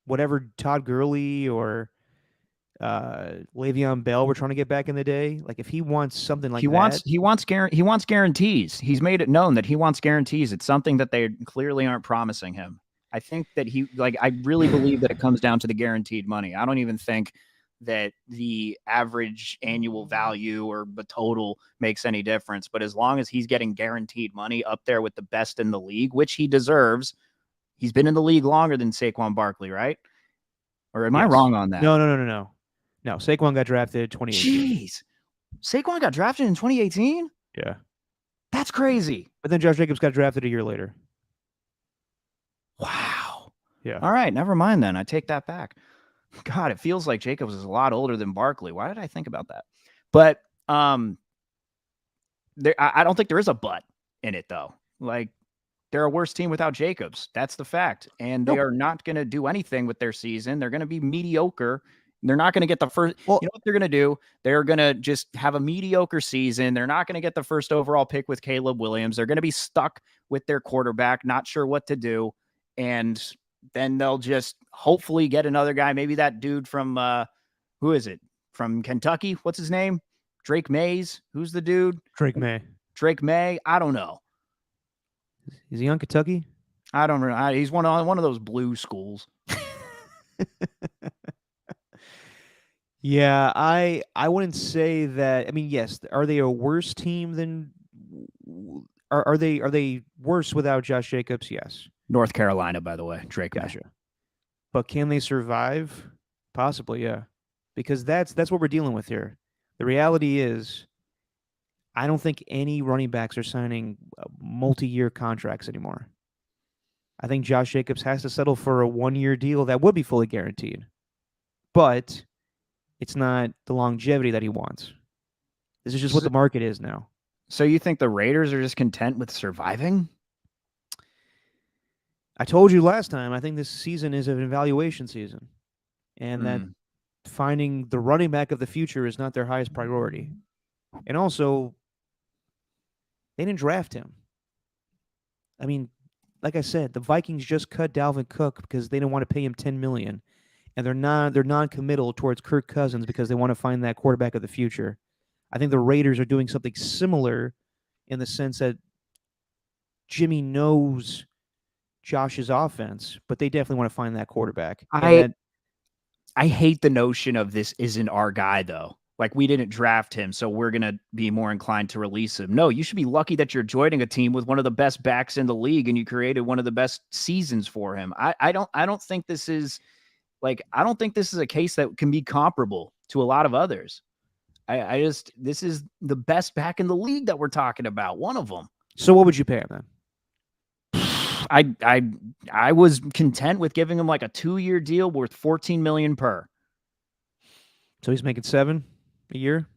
whatever Todd Gurley or Le'Veon Bell were trying to get back in the day. Like if he wants something like that, he wants guarantees. He's made it known that he wants guarantees. It's something that they clearly aren't promising him. I think that I really believe that it comes down to the guaranteed money. I don't even think that the average annual value or the total makes any difference. But as long as he's getting guaranteed money up there with the best in the league, which he deserves, he's been in the league longer than Saquon Barkley, right? Or am I wrong on that? No. No, Saquon got drafted 2018. Jeez. Saquon got drafted in 2018? Yeah. That's crazy. But then Josh Jacobs got drafted a year later. Wow. Yeah. All right, never mind then. I take that back. God, it feels like Jacobs is a lot older than Barkley. Why did I think about that? But I don't think there is a but in it, though. Like, they're a worse team without Jacobs. That's the fact. And they are not going to do anything with their season. They're going to be mediocre. They're not going to get the first. Well, you know what they're going to do? They're going to just have a mediocre season. They're not going to get the first overall pick with Caleb Williams. They're going to be stuck with their quarterback, not sure what to do. And then they'll just hopefully get another guy. Maybe that dude from, who is it? From Kentucky? What's his name? Drake Mays? Who's the dude? Drake May. Drake May? I don't know. Is he on Kentucky? I don't know. He's one of those blue schools. Yeah, I wouldn't say that. I mean, yes, are they a worse team than are they worse without Josh Jacobs? Yes. North Carolina, by the way, Drake. Gotcha. But can they survive? Possibly, yeah. Because that's what we're dealing with here. The reality is, I don't think any running backs are signing multi-year contracts anymore. I think Josh Jacobs has to settle for a one-year deal that would be fully guaranteed. But it's not the longevity that he wants. This is just what the market is now. So you think the Raiders are just content with surviving? I told you last time, I think this season is an evaluation season. And that finding the running back of the future is not their highest priority. And also, they didn't draft him. I mean, like I said, the Vikings just cut Dalvin Cook because they didn't want to pay him $10 million. And they're non-committal towards Kirk Cousins because they want to find that quarterback of the future. I think the Raiders are doing something similar in the sense that Jimmy knows Josh's offense, but they definitely want to find that quarterback. I hate the notion of this isn't our guy, though. Like, we didn't draft him, so we're going to be more inclined to release him. No, you should be lucky that you're joining a team with one of the best backs in the league and you created one of the best seasons for him. I don't think this is a case that can be comparable to a lot of others. This is the best back in the league that we're talking about. One of them. So what would you pay him then? I was content with giving him like a 2-year deal worth $14 million per. So he's making $7 million a year?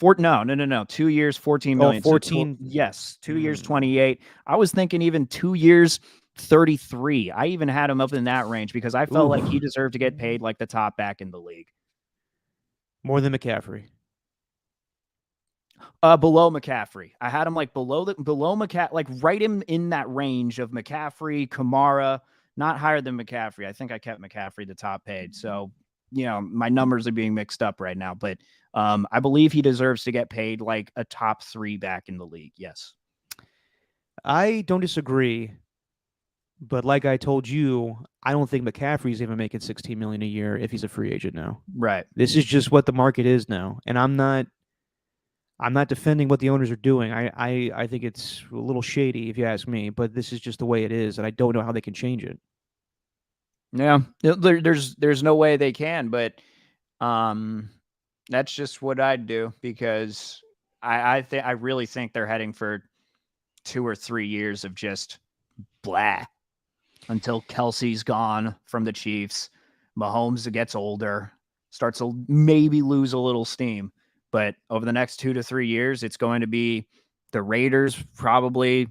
No. 2 years, $14 million. 14. So yes. 2 years, 28. I was thinking even 2 years, 33. I even had him up in that range because I felt like he deserved to get paid like the top back in the league. More than McCaffrey. Below McCaffrey. I had him like below McCaffrey, like right in that range of McCaffrey, Kamara, not higher than McCaffrey. I think I kept McCaffrey the top paid. So, my numbers are being mixed up right now, but I believe he deserves to get paid like a top 3 back in the league. Yes. I don't disagree, but like I told you, I don't think McCaffrey's even making $16 million a year if he's a free agent now. Right. This is just what the market is now, and I'm not defending what the owners are doing. I think it's a little shady if you ask me, but this is just the way it is, and I don't know how they can change it. Yeah, there's no way they can, but that's just what I'd do because I really think they're heading for 2 or 3 years of just blah until Kelsey's gone from the Chiefs. Mahomes gets older, starts to maybe lose a little steam. But over the next 2 to 3 years, it's going to be the Raiders probably.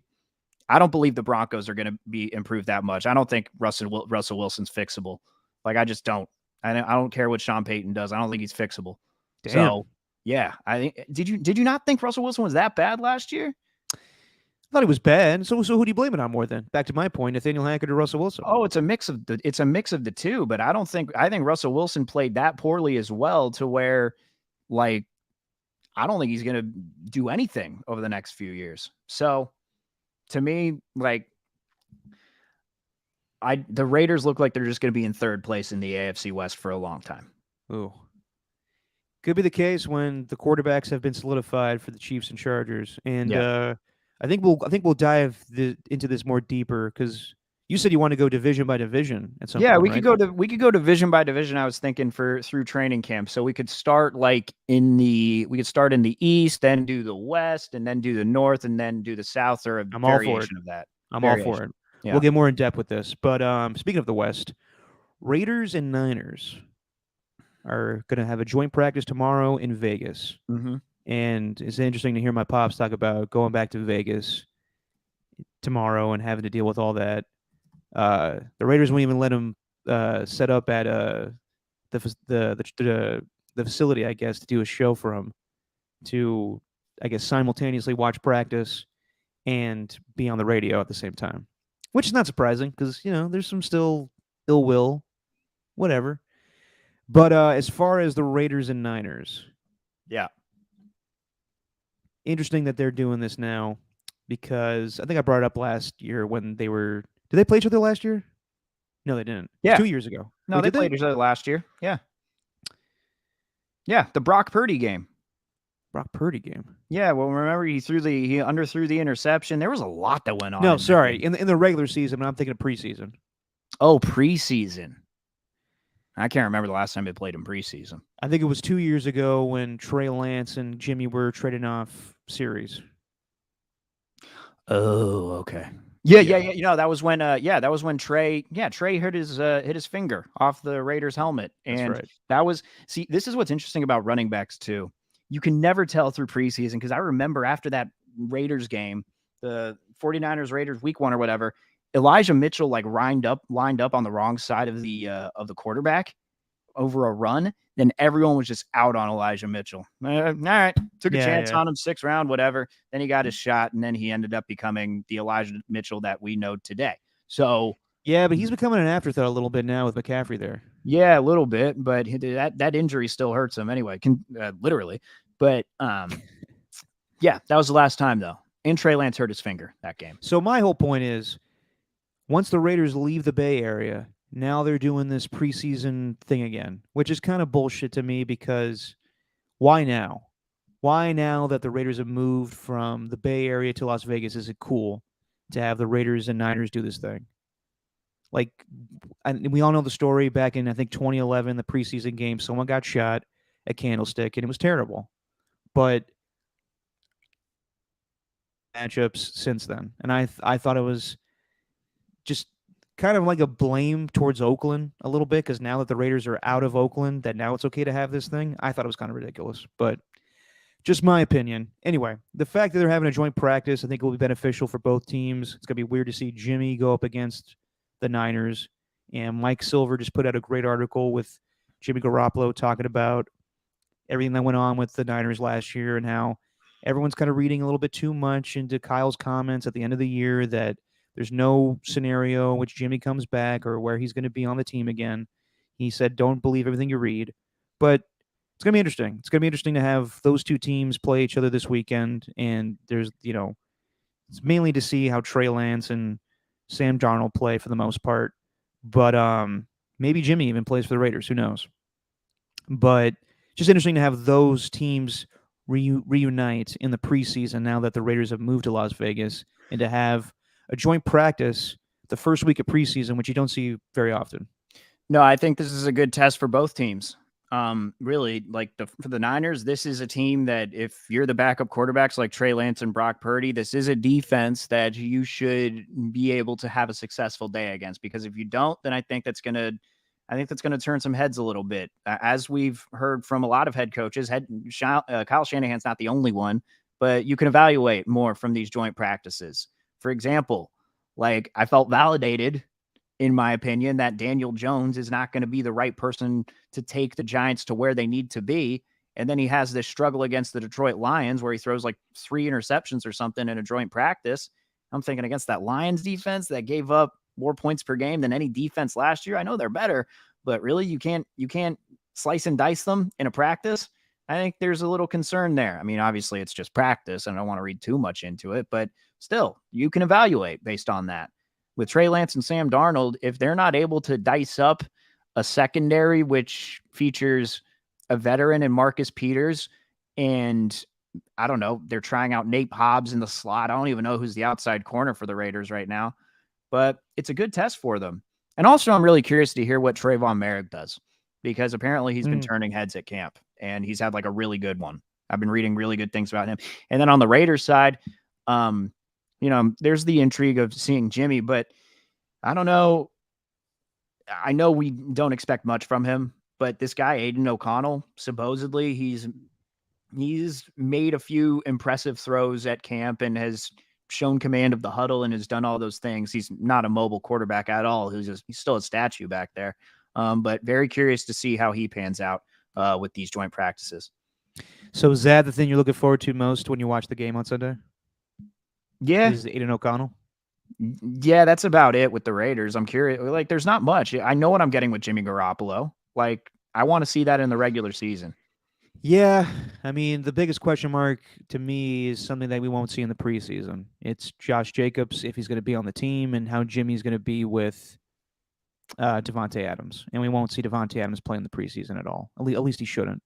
I don't believe the Broncos are going to be improved that much. I don't think Russell Wilson's fixable. Like, I just don't. I don't care what Sean Payton does. I don't think he's fixable. Damn. So Yeah, I think. Did you not think Russell Wilson was that bad last year? I thought he was bad. So who do you blame it on more then? Back to my point, Nathaniel Hackett or Russell Wilson? Oh, it's a mix of the two, but I think Russell Wilson played that poorly as well to where like I don't think he's going to do anything over the next few years. So to me, like the Raiders look like they're just going to be in third place in the AFC West for a long time. Ooh. Could be the case when the quarterbacks have been solidified for the Chiefs and Chargers. And I think we'll dive into this more deeper because you said you want to go division by division at some point. We could go division by division. I was thinking through training camp, so we could start in the East, then do the West, and then do the North, and then do the South, or a variation of that. I'm all for it. Yeah. We'll get more in depth with this. But speaking of the West, Raiders and Niners are going to have a joint practice tomorrow in Vegas. Mm-hmm. And it's interesting to hear my pops talk about going back to Vegas tomorrow and having to deal with all that. The Raiders won't even let him set up at the facility, I guess, to do a show for him to, I guess, simultaneously watch practice and be on the radio at the same time, which is not surprising because, there's some still ill will, whatever. But as far as the Raiders and Niners, yeah, interesting that they're doing this now because I think I brought it up last year when they were. Did they play each other last year? No, they didn't. Yeah, 2 years ago. No, they played each other last year. Yeah, the Brock Purdy game. Yeah, well, remember he underthrew the interception. There was a lot that went on. No, sorry, in the regular season, but I'm thinking of preseason. Oh, preseason. I can't remember the last time they played in preseason. I think it was 2 years ago when Trey Lance and Jimmy were trading off series. Oh, okay. Yeah. That was when Trey hit his finger off the Raiders helmet. And this is what's interesting about running backs too. You can never tell through preseason because I remember after that Raiders game, the 49ers-Raiders week 1 or whatever, Elijah Mitchell lined up on the wrong side of the quarterback over a run. Then everyone was just out on Elijah Mitchell. All right, took a chance on him, 6th round, whatever. Then he got his shot, and then he ended up becoming the Elijah Mitchell that we know today. So yeah, but he's becoming an afterthought a little bit now with McCaffrey there. Yeah, a little bit, but that injury still hurts him anyway. Literally, but yeah, that was the last time though. And Trey Lance hurt his finger that game. So my whole point is, once the Raiders leave the Bay Area, now they're doing this preseason thing again, which is kind of bullshit to me because why now? Why now that the Raiders have moved from the Bay Area to Las Vegas is it cool to have the Raiders and Niners do this thing? Like, we all know the story back in, I think, 2011, the preseason game, someone got shot at Candlestick, and it was terrible. But matchups since then, and I thought it was just kind of like a blame towards Oakland a little bit because now that the Raiders are out of Oakland, that now it's okay to have this thing. I thought it was kind of ridiculous, but just my opinion. Anyway, the fact that they're having a joint practice, I think, will be beneficial for both teams. It's going to be weird to see Jimmy go up against the Niners, and Mike Silver just put out a great article with Jimmy Garoppolo talking about everything that went on with the Niners last year and how everyone's kind of reading a little bit too much into Kyle's comments at the end of the year that there's no scenario in which Jimmy comes back or where he's going to be on the team again. He said, don't believe everything you read. But it's going to be interesting. It's going to be interesting to have those two teams play each other this weekend. And there's, it's mainly to see how Trey Lance and Sam Darnold play for the most part. But maybe Jimmy even plays for the Raiders. Who knows? But just interesting to have those teams reunite in the preseason now that the Raiders have moved to Las Vegas and to have a joint practice the first week of preseason, which you don't see very often. No, I think this is a good test for both teams. Really, for the Niners, this is a team that if you're the backup quarterbacks like Trey Lance and Brock Purdy, this is a defense that you should be able to have a successful day against. Because if you don't, then I think that's going to turn some heads a little bit. As we've heard from a lot of head coaches, Kyle Shanahan's not the only one, but you can evaluate more from these joint practices. For example, I felt validated, in my opinion, that Daniel Jones is not going to be the right person to take the Giants to where they need to be. And then he has this struggle against the Detroit Lions where he throws like 3 interceptions or something in a joint practice. I'm thinking against that Lions defense that gave up more points per game than any defense last year. I know they're better, but really you can't slice and dice them in a practice. I think there's a little concern there. I mean, obviously it's just practice and I don't want to read too much into it, but still you can evaluate based on that. With Trey Lance and Sam Darnold, if they're not able to dice up a secondary, which features a veteran and Marcus Peters, and I don't know, they're trying out Nate Hobbs in the slot. I don't even know who's the outside corner for the Raiders right now, but it's a good test for them. And also I'm really curious to hear what Trayvon Merrick does, because apparently he's been turning heads at camp and he's had like a really good one. I've been reading really good things about him. And then on the Raiders side, there's the intrigue of seeing Jimmy, but I don't know. I know we don't expect much from him, but this guy, Aiden O'Connell, supposedly he's made a few impressive throws at camp and has shown command of the huddle and has done all those things. He's not a mobile quarterback at all. He's still a statue back there. But very curious to see how he pans out with these joint practices. So is that the thing you're looking forward to most when you watch the game on Sunday? Yeah. Is Aiden O'Connell? Yeah, that's about it with the Raiders. I'm curious. Like, there's not much. I know what I'm getting with Jimmy Garoppolo. Like, I want to see that in the regular season. Yeah, I mean, the biggest question mark to me is something that we won't see in the preseason. It's Josh Jacobs, if he's going to be on the team, and how Jimmy's going to be with Devontae Adams. And we won't see Devontae Adams play in the preseason at all. At least he shouldn't.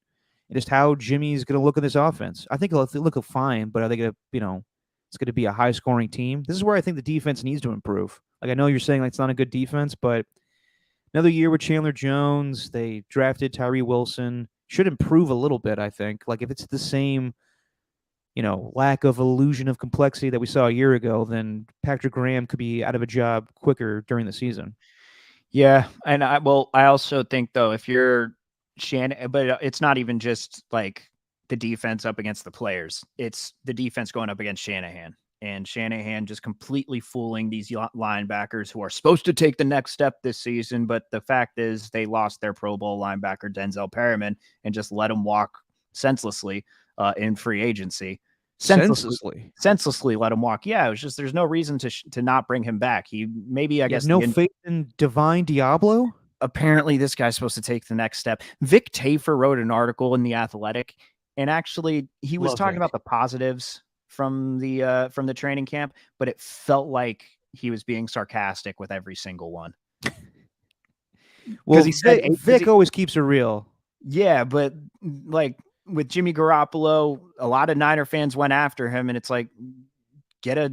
And just how Jimmy's going to look in this offense. I think he'll look fine, but are they going to, it's going to be a high-scoring team? This is where I think the defense needs to improve. Like, I know you're saying like it's not a good defense, but another year with Chandler Jones, they drafted Tyree Wilson. Should improve a little bit, I think. Like, if it's the same, lack of illusion of complexity that we saw a year ago, then Patrick Graham could be out of a job quicker during the season. Yeah, and I also think, though, if you're Shannon, but it's not even just like the defense up against the players. It's the defense going up against Shanahan. And Shanahan just completely fooling these linebackers who are supposed to take the next step this season. But the fact is they lost their Pro Bowl linebacker, Denzel Perryman, and just let him walk senselessly in free agency. Senselessly let him walk. Yeah, it was just there's no reason to not bring him back. I guess no faith in Divine Diablo? Apparently this guy's supposed to take the next step. Vic Tafur wrote an article in The Athletic, and actually he was talking about the positives from the training camp, but it felt like he was being sarcastic with every single one. Well, he said Vic always keeps it real. Yeah, but like with Jimmy Garoppolo, a lot of Niner fans went after him, and it's like, get a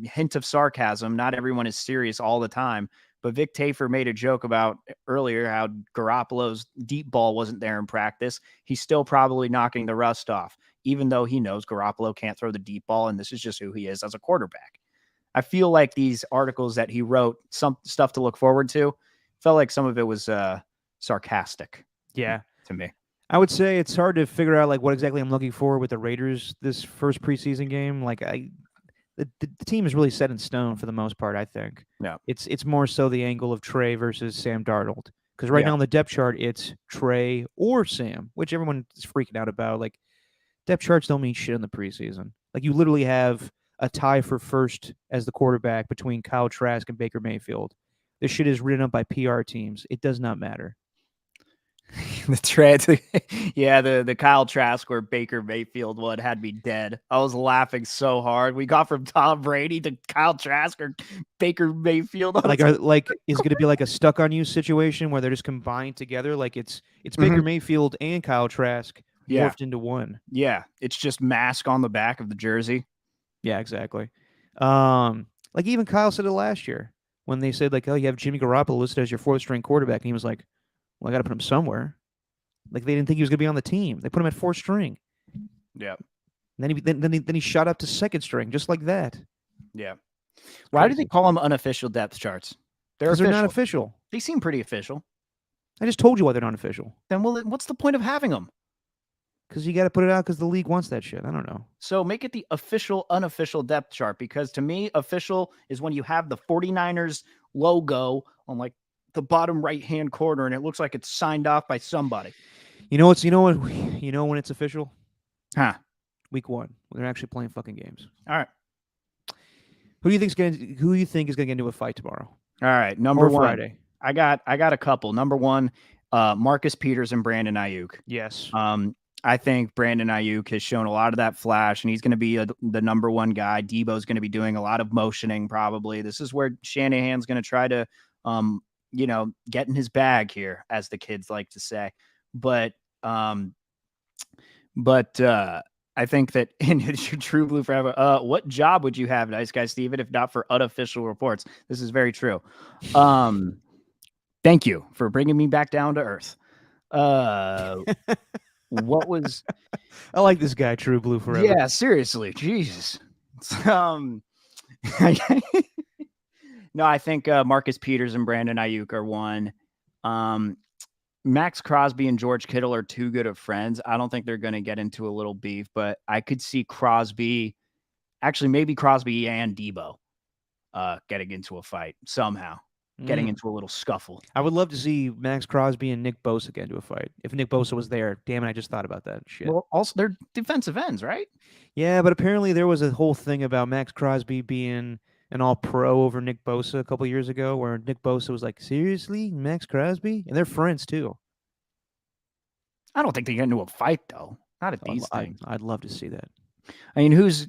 hint of sarcasm. Not everyone is serious all the time. But Vic Tafur made a joke about earlier how Garoppolo's deep ball wasn't there in practice. He's still probably knocking the rust off, even though he knows Garoppolo can't throw the deep ball, and this is just who he is as a quarterback. I feel like these articles that he wrote, some stuff to look forward to, felt like some of it was sarcastic. Yeah, to me. I would say it's hard to figure out like what exactly I'm looking for with the Raiders this first preseason game. Like the team is really set in stone for the most part, I think. Yeah. It's more so the angle of Trey versus Sam Darnold. Because right now on the depth chart, it's Trey or Sam, which everyone is freaking out about. Like, depth charts don't mean shit in the preseason. Like, you literally have a tie for first as the quarterback between Kyle Trask and Baker Mayfield. This shit is written up by PR teams. It does not matter. The Kyle Trask or Baker Mayfield one had me dead. I was laughing so hard. We got from Tom Brady to Kyle Trask or Baker Mayfield. Is going to be like a stuck on you situation where they're just combined together? Like it's Baker Mayfield and Kyle Trask morphed into one. Yeah, it's just mask on the back of the jersey. Yeah, exactly. Like even Kyle said it last year when they said like, oh, you have Jimmy Garoppolo listed as your fourth string quarterback, and he was like, well, I got to put him somewhere. Like they didn't think he was going to be on the team. They put him at fourth string. Yeah. And then he shot up to second string just like that. Yeah. Why do they call them unofficial depth charts? They're not official. They seem pretty official. I just told you why they're not official. Then what's the point of having them? Because you got to put it out because the league wants that shit. I don't know. So make it the official, unofficial depth chart, because to me, official is when you have the 49ers logo on like the bottom right-hand corner and it looks like it's signed off by somebody. You know what's you know what you know when it's official? Huh. Week 1. When they're actually playing fucking games. All right. Who do you think is gonna get into a fight tomorrow? All right. Number Or one. Friday? I got a couple. Number one, Marcus Peters and Brandon Ayuk. Yes. I think Brandon Ayuk has shown a lot of that flash, and he's going to be the number one guy. Debo's going to be doing a lot of motioning probably. This is where Shanahan's going to try to, get in his bag here, as the kids like to say. But I think that in it's your true blue forever. What job would you have, nice guy Steven, if not for unofficial reports? This is very true. Thank you for bringing me back down to earth. What was I like this guy, True Blue Forever. Yeah, seriously, Jesus. No, I think Marcus Peters and Brandon Ayuk are one. Max Crosby and George Kittle are too good of friends. I don't think they're going to get into a little beef, but I could see Crosby, actually maybe Crosby and Debo getting into a fight somehow, getting into a little scuffle. I would love to see Max Crosby and Nick Bosa get into a fight. If Nick Bosa was there, damn it, I just thought about that shit. Well, also they're defensive ends, right? Yeah, but apparently there was a whole thing about Max Crosby being an all-pro over Nick Bosa a couple years ago, where Nick Bosa was like, "Seriously, Max Crosby?" And they're friends too. I don't think they get into a fight though. Not at these things. I'd love to see that. I mean, who's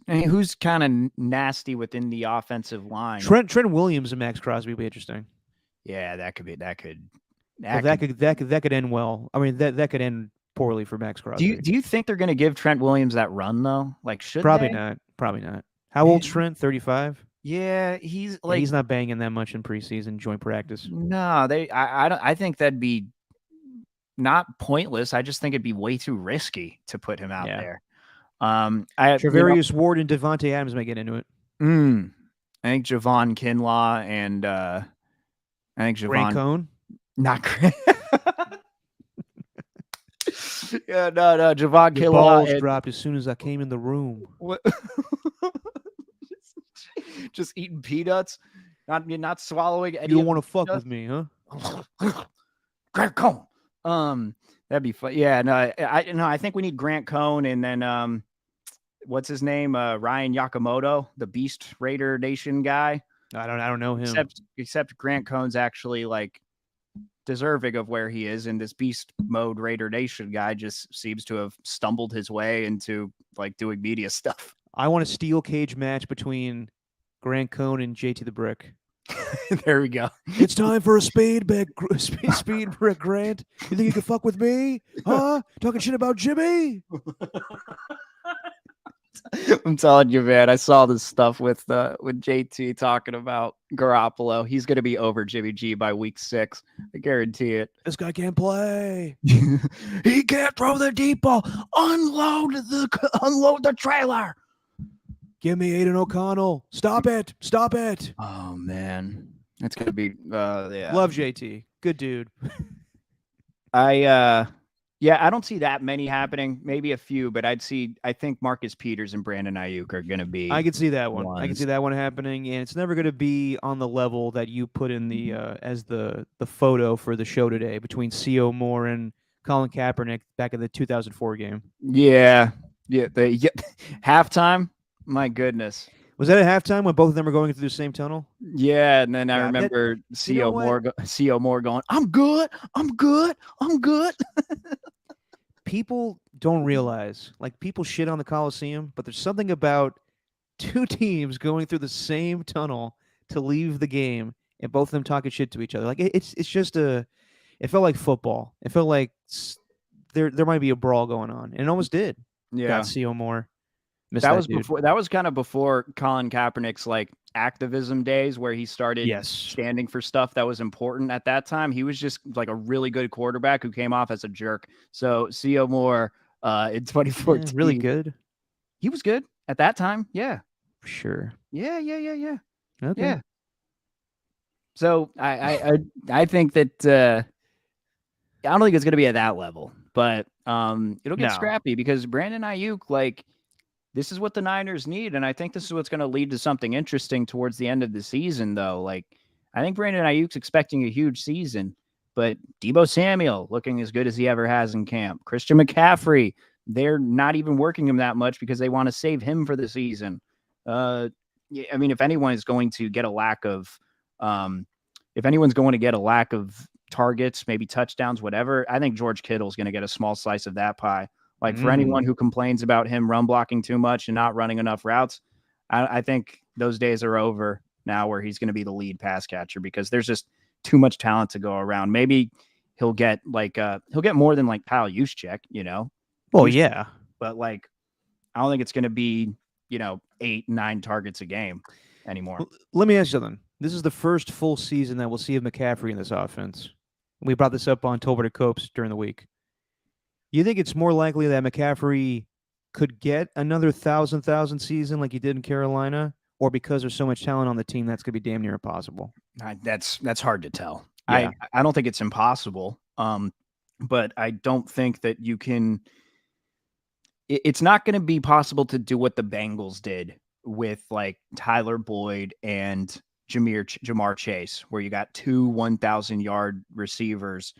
kind of nasty within the offensive line? Trent Williams and Max Crosby would be interesting. Yeah, that could end well. I mean, that could end poorly for Max Crosby. Do you think they're going to give Trent Williams that run though? Like, should Probably they? not. Probably not. How old's Trent? 35. Yeah, he's like he's not banging that much in preseason joint practice. No, I think that'd be not pointless. I just think it'd be way too risky to put him out there. Travarius Ward and Devontae Adams may get into it. I think Javon Kinlaw and I think Javon Grant Cohn. Not Grant. Yeah, no, Javon Kinlaw. Balls dropped as soon as I came in the room. What? Just eating peanuts, not swallowing. You don't want to fuck with me, huh? Grant Cohn. That'd be fun. Yeah, I think we need Grant Cohn, and then what's his name? Ryan Yakamoto, the Beast Raider Nation guy. I don't know him. Except Grant Cohn's actually like deserving of where he is, and this Beast Mode Raider Nation guy just seems to have stumbled his way into like doing media stuff. I want a steel cage match between Grant Cohn and JT the Brick. There we go. It's time for a speed brick, Grant. You think you can fuck with me? Huh? Talking shit about Jimmy? I'm telling you, man. I saw this stuff with JT talking about Garoppolo. He's going to be over Jimmy G by week 6. I guarantee it. This guy can't play. He can't throw the deep ball. Unload the trailer. Give me Aiden O'Connell. Stop it. Oh man, it's gonna be yeah. Love JT. Good dude. I don't see that many happening. Maybe a few, but I think Marcus Peters and Brandon Ayuk are gonna be. I can see that one. I can see that one happening, and it's never gonna be on the level that you put in the as the photo for the show today between C.O. Moore and Colin Kaepernick back in the 2004 game. Yeah. Halftime. My goodness. Was that at halftime when both of them were going through the same tunnel? Yeah, and then I remember C.O. Moore going, I'm good. People don't realize, like, people shit on the Coliseum, but there's something about two teams going through the same tunnel to leave the game and both of them talking shit to each other. Like, it's just it felt like football. It felt like there might be a brawl going on, and it almost did. Yeah. Got C.O. Moore. That was kind of before Colin Kaepernick's like activism days where he started standing for stuff that was important at that time. He was just like a really good quarterback who came off as a jerk. So C.O. Moore in 2014. Really good. He was good at that time. Yeah. For sure. Yeah. Okay. Yeah. So I think that I don't think it's gonna be at that level, but it'll get scrappy because Brandon Ayuk, like, this is what the Niners need, and I think this is what's going to lead to something interesting towards the end of the season, though. Like, I think Brandon Ayuk's expecting a huge season, But Deebo Samuel looking as good as he ever has in camp. Christian McCaffrey, they're not even working him that much because they want to save him for the season. I mean, if anyone is going to get a lack of, targets, maybe touchdowns, whatever, I think George Kittle's going to get a small slice of that pie. Like for anyone who complains about him run blocking too much and not running enough routes, I think those days are over now where he's going to be the lead pass catcher because there's just too much talent to go around. Maybe he'll get more than like Kyle Juszczyk, Well, yeah. But like, I don't think it's going to be, 8-9 targets a game anymore. Let me ask you something. This is the first full season that we'll see of McCaffrey in this offense. We brought this up on Tolbert to Copes during the week. You think it's more likely that McCaffrey could get another 1,000 season like he did in Carolina, or because there's so much talent on the team, that's going to be damn near impossible? That's hard to tell. Yeah. I don't think it's impossible. But I don't think that you can. It's not going to be possible to do what the Bengals did with like Tyler Boyd and Jamar Chase, where you got two 1,000-yard receivers.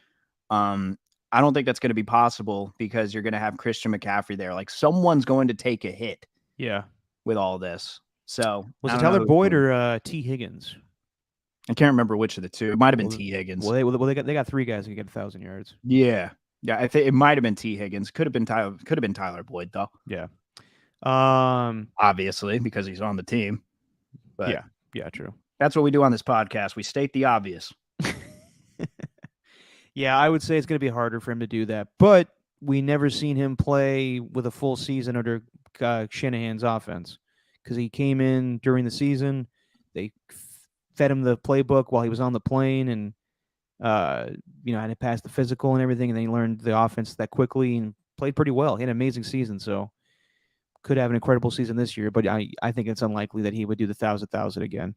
I don't think that's going to be possible because you're going to have Christian McCaffrey there. Like someone's going to take a hit. Yeah. With all this. So was it Tyler Boyd or T. Higgins? I can't remember which of the two. It might have been T. Higgins. Well, they got three guys who can get 1,000 yards. Yeah. I think it might have been T. Higgins. Could have been Tyler Boyd though. Yeah. Obviously because he's on the team. But yeah, true. That's what we do on this podcast. We state the obvious. Yeah, I would say it's going to be harder for him to do that, but we never seen him play with a full season under Shanahan's offense because he came in during the season. They fed him the playbook while he was on the plane and, had to pass the physical and everything. And then he learned the offense that quickly and played pretty well. He had an amazing season. So could have an incredible season this year, but I think it's unlikely that he would do the 1,000 again.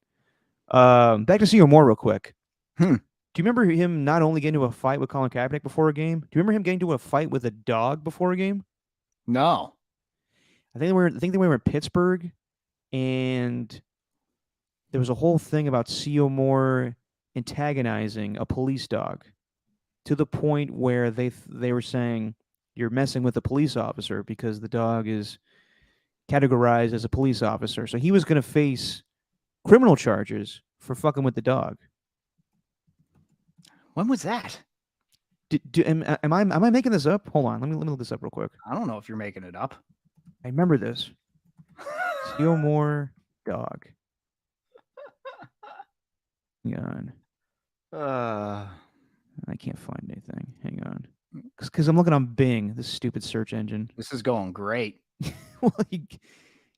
Back to C.O. Moore real quick. Do you remember him not only getting into a fight with Colin Kaepernick before a game? Do you remember him getting into a fight with a dog before a game? No. I think they were in Pittsburgh, and there was a whole thing about C.O. Moore antagonizing a police dog to the point where they were saying you're messing with a police officer because the dog is categorized as a police officer. So he was going to face criminal charges for fucking with the dog. When was that? Am I making this up? Hold on, let me look this up real quick. I don't know if you're making it up. I remember this. C.O. Moore dog. Hang on. I can't find anything. Hang on. Because I'm looking on Bing, this stupid search engine. This is going great. Well,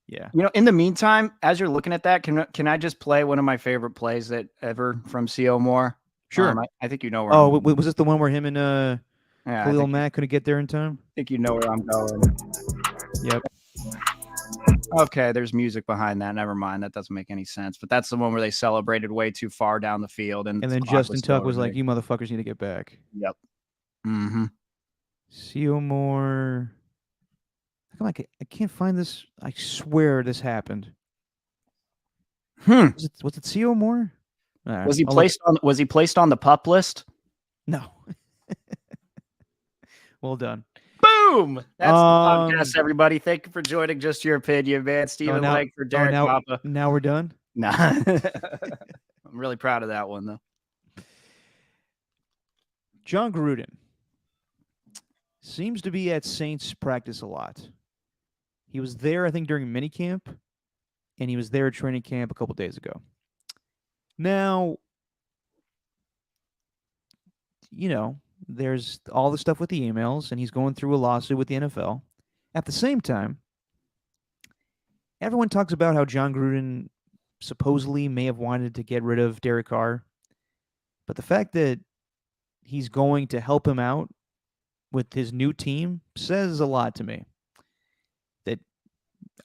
yeah. In the meantime, as you're looking at that, can I just play one of my favorite plays that ever from C.O. Moore? Sure. I think you know where. Was this the one where him and Khalil Mack couldn't get there in time? I think you know where I'm going. Yep. Okay, there's music behind that. Never mind. That doesn't make any sense. But that's the one where they celebrated way too far down the field. And then Justin Tuck was like, you motherfuckers need to get back. Yep. Mm-hmm. C.O. Moore. I can't find this. I swear this happened. Was it C.O. Moore? Right, was he placed on the pup list? No. Well done. Boom! That's the podcast, everybody. Thank you for joining Just Your Opinion, man. Stephen Lang for Derek Papa. Now we're done? Nah. I'm really proud of that one, though. John Gruden seems to be at Saints practice a lot. He was there, I think, during minicamp, and he was there at training camp a couple days ago. Now, there's all the stuff with the emails, and he's going through a lawsuit with the NFL. At the same time, everyone talks about how John Gruden supposedly may have wanted to get rid of Derek Carr. But the fact that he's going to help him out with his new team says a lot to me.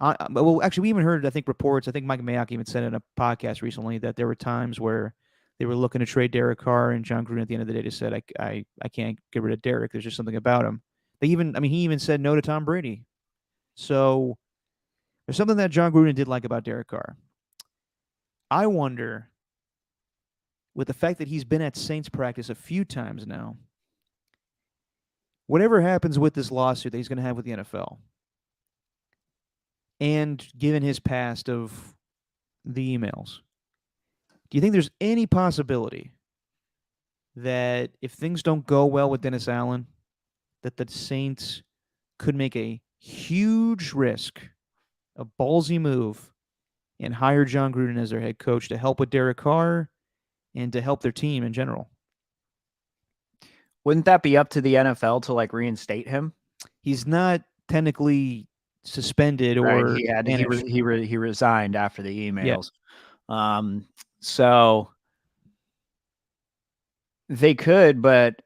Actually, we even heard, I think, reports. I think Mike Mayock even said in a podcast recently that there were times where they were looking to trade Derek Carr, and John Gruden at the end of the day just said, I can't get rid of Derek. There's just something about him. He even said no to Tom Brady. So there's something that John Gruden did like about Derek Carr. I wonder with the fact that he's been at Saints practice a few times now, whatever happens with this lawsuit that he's going to have with the NFL, and given his past of the emails, do you think there's any possibility that if things don't go well with Dennis Allen, that the Saints could make a huge risk, a ballsy move, and hire John Gruden as their head coach to help with Derek Carr and to help their team in general? Wouldn't that be up to the NFL to like reinstate him? He's not technically suspended or Right. He resigned after the emails. Yeah. So they could, but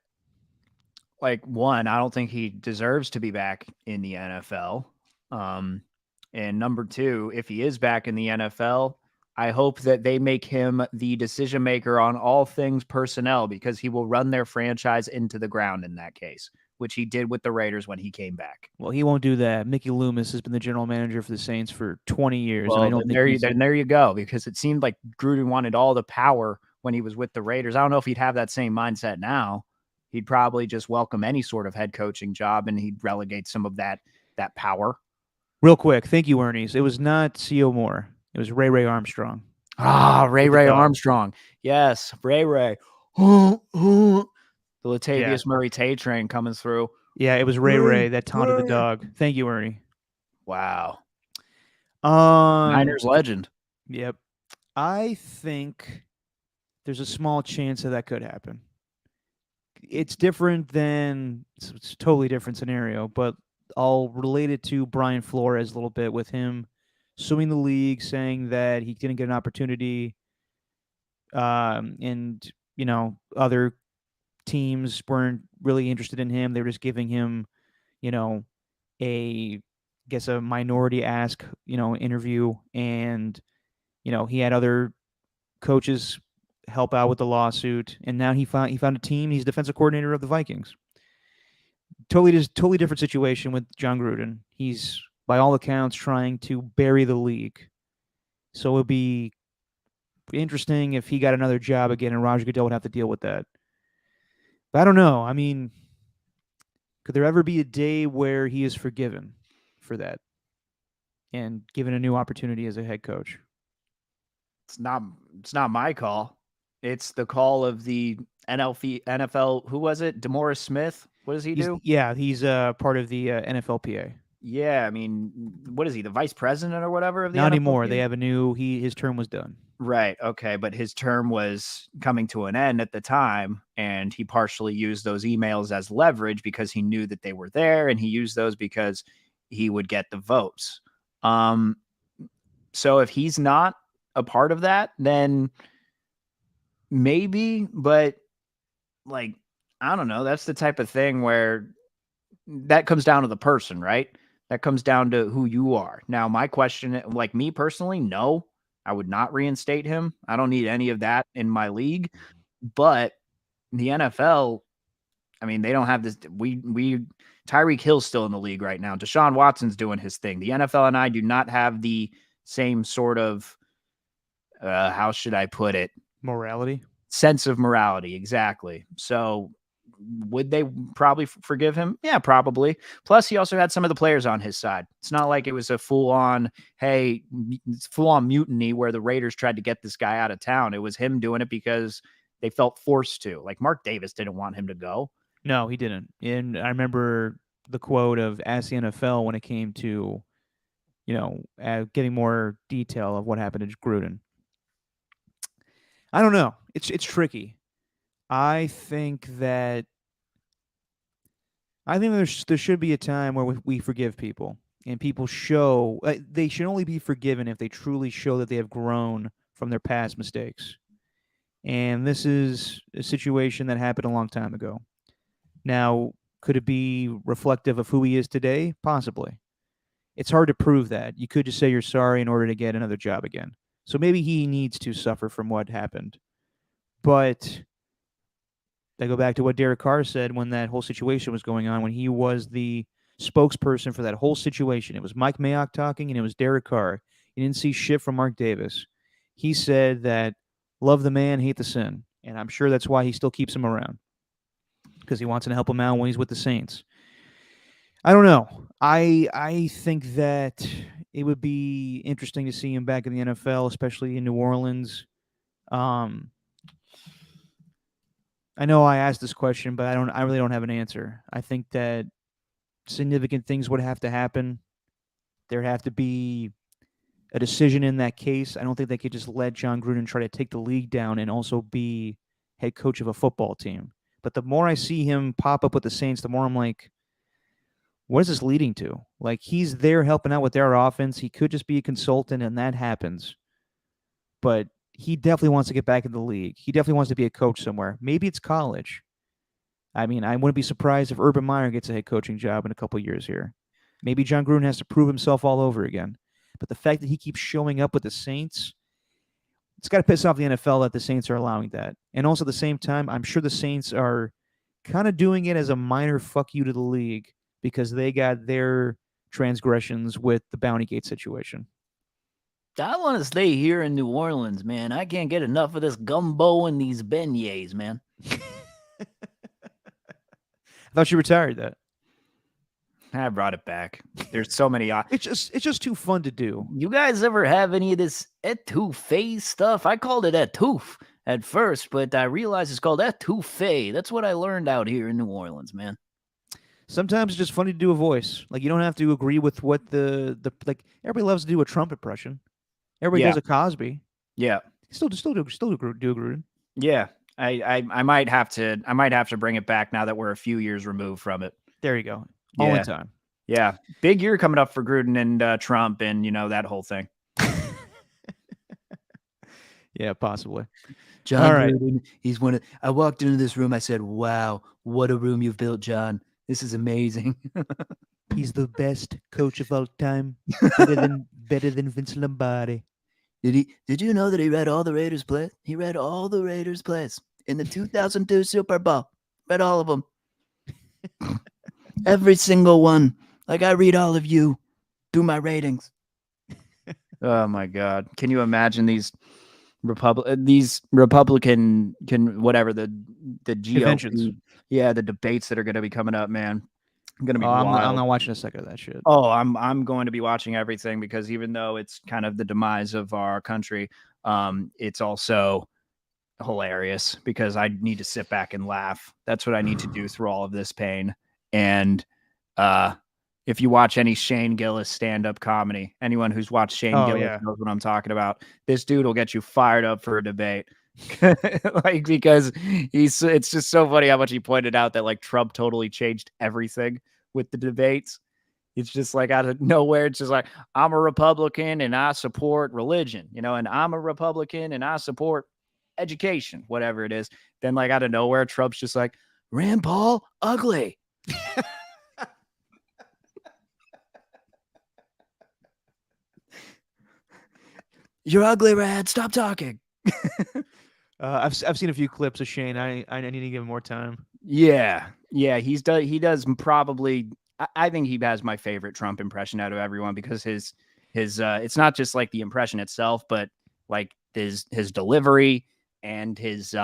like one, I don't think he deserves to be back in the NFL. And number two, if he is back in the NFL, I hope that they make him the decision maker on all things personnel, because he will run their franchise into the ground in that case, which he did with the Raiders when he came back. Well, he won't do that. Mickey Loomis has been the general manager for the Saints for 20 years. Well, and I don't think there you go, because it seemed like Gruden wanted all the power when he was with the Raiders. I don't know if he'd have that same mindset now. He'd probably just welcome any sort of head coaching job, and he'd relegate some of that power. Real quick, thank you, Ernie's. It was not C.O. Moore. It was Ray Armstrong. Ray Armstrong. Yes, Ray. The Latavius Murray Tay train coming through. Yeah, it was Ray that taunted the dog. Thank you, Ernie. Wow. Niners legend. Yep. I think there's a small chance that could happen. It's different than it's a totally different scenario, but I'll relate it to Brian Flores a little bit, with him suing the league, saying that he didn't get an opportunity, and other teams weren't really interested in him. They were just giving him, a minority ask, interview, and he had other coaches help out with the lawsuit, and now he found a team. He's defensive coordinator of the Vikings. Totally different situation with John Gruden. He's, by all accounts, trying to bury the league. So it'd be interesting if he got another job again and Roger Goodell would have to deal with that. But I don't know. I mean, could there ever be a day where he is forgiven for that and given a new opportunity as a head coach? It's not my call. It's the call of the NFL. Who was it? DeMaurice Smith. What does he do? He's part of the NFLPA. Yeah, I mean, what is he? The vice president or whatever of the Not NFLPA? anymore. They have a new. His term was done. Right. Okay, but his term was coming to an end at the time, and he partially used those emails as leverage because he knew that they were there, and he used those because he would get the votes. So if he's not a part of that, then maybe, but like, I don't know. That's the type of thing where that comes down to the person, right? That comes down to who you are. Now, my question, like me personally, no, I would not reinstate him. I don't need any of that in my league. But the NFL, I mean, they don't have this. Tyreek Hill's still in the league right now. Deshaun Watson's doing his thing. The NFL and I do not have the same sort of, how should I put it? Morality? Sense of morality. Exactly. So would they probably forgive him? Yeah, probably. Plus, he also had some of the players on his side. It's not like it was a full-on mutiny where the Raiders tried to get this guy out of town. It was him doing it because they felt forced to. Like, Mark Davis didn't want him to go. No, he didn't. And I remember the quote of Ask the NFL when it came to, getting more detail of what happened to Gruden. I don't know. It's tricky. I think there should be a time where we forgive people, and people show they should only be forgiven if they truly show that they have grown from their past mistakes. And this is a situation that happened a long time ago. Now, could it be reflective of who he is today? Possibly. It's hard to prove that. You could just say you're sorry in order to get another job again. So maybe he needs to suffer from what happened. But I go back to what Derek Carr said when that whole situation was going on, when he was the spokesperson for that whole situation. It was Mike Mayock talking, and it was Derek Carr. He didn't see shit from Mark Davis. He said that love the man, hate the sin. And I'm sure that's why he still keeps him around, because he wants to help him out when he's with the Saints. I don't know. I think that it would be interesting to see him back in the NFL, especially in New Orleans. Um, I know I asked this question, but I really don't have an answer. I think that significant things would have to happen. There'd have to be a decision in that case. I don't think they could just let John Gruden try to take the league down and also be head coach of a football team. But the more I see him pop up with the Saints, the more I'm like, what is this leading to? Like, he's there helping out with their offense. He could just be a consultant, and that happens. But he definitely wants to get back in the league. He definitely wants to be a coach somewhere. Maybe it's college. I mean, I wouldn't be surprised if Urban Meyer gets a head coaching job in a couple years here. Maybe John Gruden has to prove himself all over again. But the fact that he keeps showing up with the Saints, it's got to piss off the NFL that the Saints are allowing that. And also at the same time, I'm sure the Saints are kind of doing it as a minor fuck you to the league because they got their transgressions with the Bounty Gate situation. I want to stay here in New Orleans, man. I can't get enough of this gumbo and these beignets, man. I thought you retired that. I brought it back. There's so many. It's just too fun to do. You guys ever have any of this etouffee stuff? I called it étouffe at first, but I realized it's called etouffee. That's what I learned out here in New Orleans, man. Sometimes it's just funny to do a voice. Like, you don't have to agree with what the like. Everybody loves to do a Trump impression. Everybody does a Cosby. Yeah. Still do Gruden. Yeah. I might have to bring it back now that we're a few years removed from it. There you go. All in time. Yeah. Big year coming up for Gruden and Trump and, that whole thing. Yeah, possibly. John Gruden, he's one of, I walked into this room, I said, wow, what a room you've built, John. This is amazing. He's the best coach of all time. Better than Vince Lombardi. Did you know that he read all the Raiders plays? He read all the Raiders plays in the 2002 Super Bowl. Read all of them. Every single one. Like I read all of you. Do my ratings. Oh my God. Can you imagine these Republican whatever the GOP, conventions. Yeah, the debates that are going to be coming up, man. I'm going to be I'm wild. not watching a second of that shit. Oh, I'm going to be watching everything because even though it's kind of the demise of our country, it's also hilarious because I need to sit back and laugh. That's what I need to do through all of this pain. And if you watch any Shane Gillis stand-up comedy, anyone who's watched Shane Gillis knows what I'm talking about. This dude will get you fired up for a debate. Like, because it's just so funny how much he pointed out that like Trump totally changed everything with the debates. It's just like out of nowhere. It's just like, I'm a Republican and I support religion, and I'm a Republican and I support education, whatever it is. Then like out of nowhere, Trump's just like, Rand Paul, ugly. You're ugly, Rand. Stop talking. I've seen a few clips of Shane. I need to give him more time. Yeah, he does probably. I think he has my favorite Trump impression out of everyone because his it's not just like the impression itself, but like his delivery and his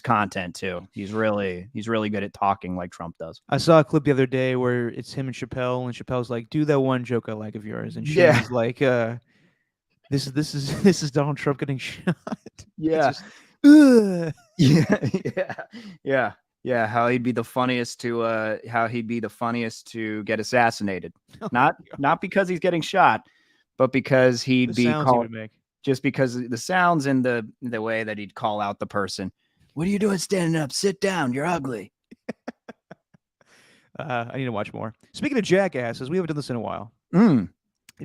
content too. He's really good at talking like Trump does. I saw a clip the other day where it's him and Chappelle's like, do that one joke I like of yours, and Shane's like, this is Donald Trump getting shot. Yeah. Just, Yeah. How he'd be the funniest to get assassinated. Not because he's getting shot, but because he'd be called, just because of the sounds and the way that he'd call out the person. What are you doing standing up? Sit down. You're ugly. I need to watch more. Speaking of jackasses, we haven't done this in a while.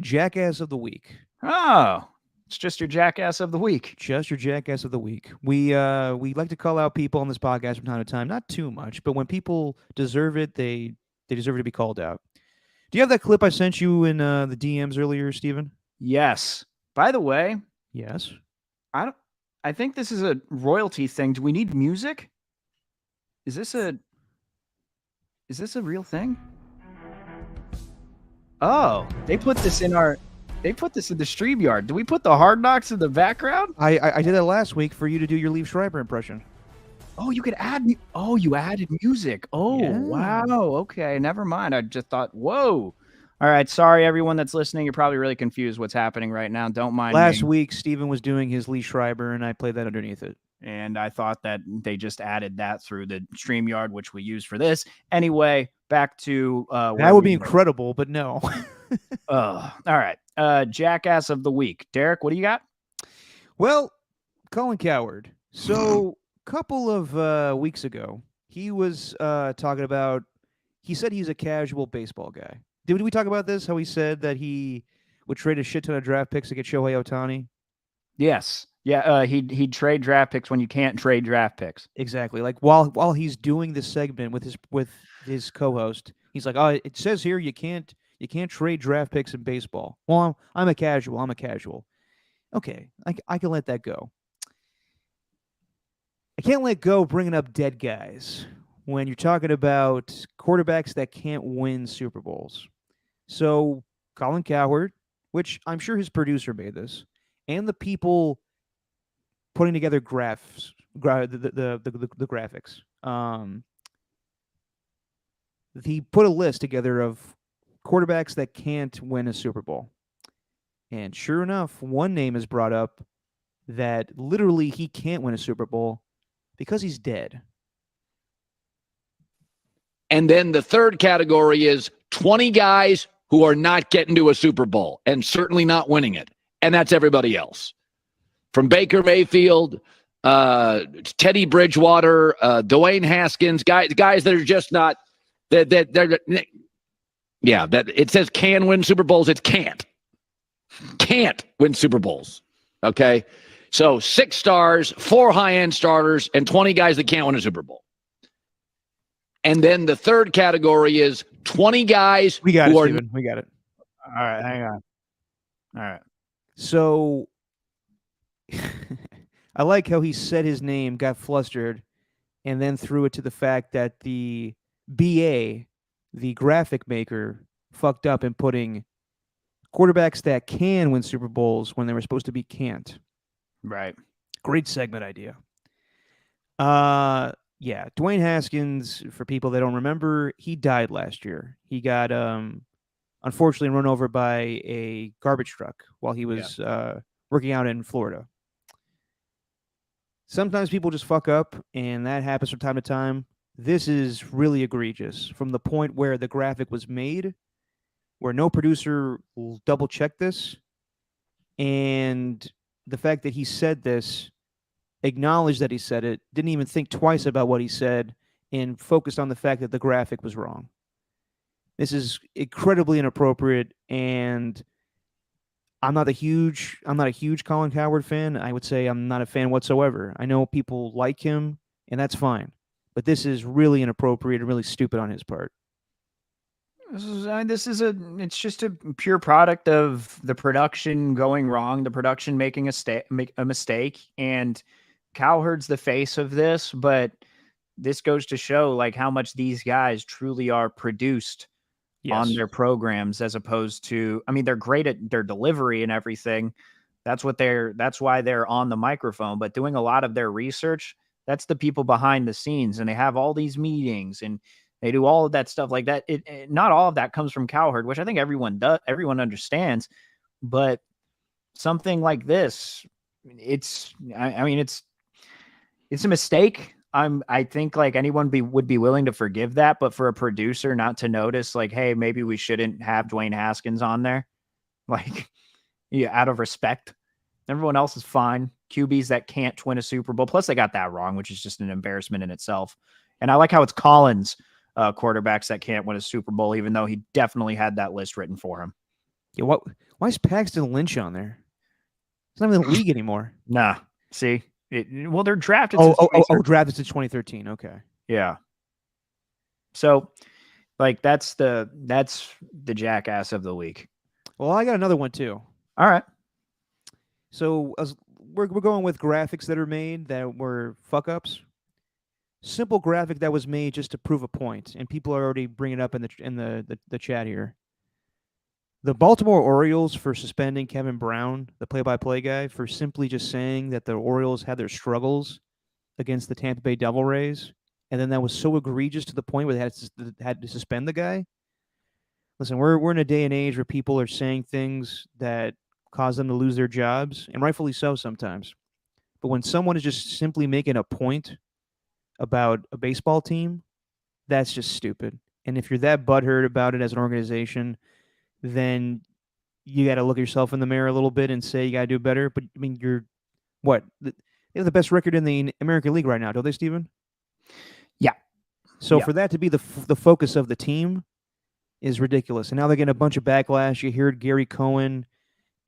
Jackass of the week. Oh, it's just your jackass of the week. Just your jackass of the week. We like to call out people on this podcast from time to time. Not too much, but when people deserve it, they deserve to be called out. Do you have that clip I sent you in the DMs earlier, Steven? Yes. By the way, yes. I think this is a royalty thing. Do we need music? Is this a real thing? Oh, they put this in our They put this in the StreamYard. Do we put the Hard Knocks in the background? I did that last week for you to do your Liev Schreiber impression. Oh, you could add. Oh, you added music. Oh, Yeah. wow. Okay, never mind. I just thought, whoa. All right. Sorry, everyone that's listening. You're probably really confused what's happening right now. Don't mind Last me. week, Steven was doing his Liev Schreiber, and I played that underneath it. And I thought that they just added that through the StreamYard, which we use for this. Anyway, back to that would be incredible, but no. All right. Jackass of the week. Derek, what do you got? Well, Colin Cowherd. So, a couple of weeks ago, he was talking about. He said he's a casual baseball guy. Did we talk about this? How he said that he would trade a shit ton of draft picks to get Shohei Ohtani? Yes. Yeah. He'd trade draft picks when you can't trade draft picks. Exactly. Like while he's doing this segment with his co-host, he's like, "Oh, it says here you can't trade draft picks in baseball." Well, I'm a casual. I'm a casual. Okay, I can let that go. I can't let go bringing up dead guys when you're talking about quarterbacks that can't win Super Bowls. So Colin Cowherd, which I'm sure his producer made this, and the people putting together the graphics. He put a list together of quarterbacks that can't win a Super Bowl. And sure enough, one name is brought up that literally he can't win a Super Bowl because he's dead. And then the third category is 20 guys who are not getting to a Super Bowl and certainly not winning it. And that's everybody else. From Baker Mayfield, Teddy Bridgewater, Dwayne Haskins, guys that are just not that it says can win Super Bowls. It can't win Super Bowls. Okay. So 6 stars, 4 high-end starters, and 20 guys that can't win a Super Bowl. And then the third category is 20 guys We got it, who are Steven. We got it. All right. Hang on. All right. So I like how he said his name, got flustered, and then threw it to the fact that the BA, the graphic maker, fucked up in putting quarterbacks that can win Super Bowls when they were supposed to be can't. Right. Great segment idea. Yeah, Dwayne Haskins, for people that don't remember, he died last year. He got unfortunately run over by a garbage truck while he was working out in Florida. Sometimes people just fuck up, and that happens from time to time. This is really egregious. From the point where the graphic was made, where no producer will double check this, and the fact that he said this, acknowledged that he said it, didn't even think twice about what he said, and focused on the fact that the graphic was wrong. This is incredibly inappropriate, and I'm not a huge Colin Cowherd fan. I would say I'm not a fan whatsoever. I know people like him, and that's fine. But this is really inappropriate and really stupid on his part. It's just a pure product of the production going wrong, the production making a mistake, and Cowherd's the face of this, but this goes to show like how much these guys truly are produced on their programs, as opposed to, I mean, they're great at their delivery and everything. That's why they're on the microphone, but doing a lot of their research, that's the people behind the scenes, and they have all these meetings and they do all of that stuff like that. Not all of that comes from Cowherd, which I think everyone understands, but something like this, it's a mistake. I think like anyone would be willing to forgive that, but for a producer not to notice, like, hey, maybe we shouldn't have Dwayne Haskins on there, like, out of respect. Everyone else is fine. QBs that can't win a Super Bowl. Plus, they got that wrong, which is just an embarrassment in itself. And I like how it's Collins quarterbacks that can't win a Super Bowl, even though he definitely had that list written for him. Yeah, why is Paxton Lynch on there? He's not even in the league anymore. Nah, see. Well, they're drafted. Drafted since 2013. Okay. Yeah. So, like, that's the Jackass of the week. Well, I got another one too. All right. So we're going with graphics that are made that were fuck ups. Simple graphic that was made just to prove a point, and people are already bringing it up in the chat here. The Baltimore Orioles for suspending Kevin Brown, the play-by-play guy, for simply just saying that the Orioles had their struggles against the Tampa Bay Devil Rays, and then that was so egregious to the point where they had to suspend the guy. Listen, we're in a day and age where people are saying things that cause them to lose their jobs, and rightfully so sometimes. But when someone is just simply making a point about a baseball team, that's just stupid. And if you're that butthurt about it as an organization, then you got to look at yourself in the mirror a little bit and say you got to do better. But I mean, you're what? They have the best record in the American League right now, don't they, Steven? Yeah. So Yeah. for that to be the focus of the team is ridiculous. And now they're getting a bunch of backlash. You heard Gary Cohen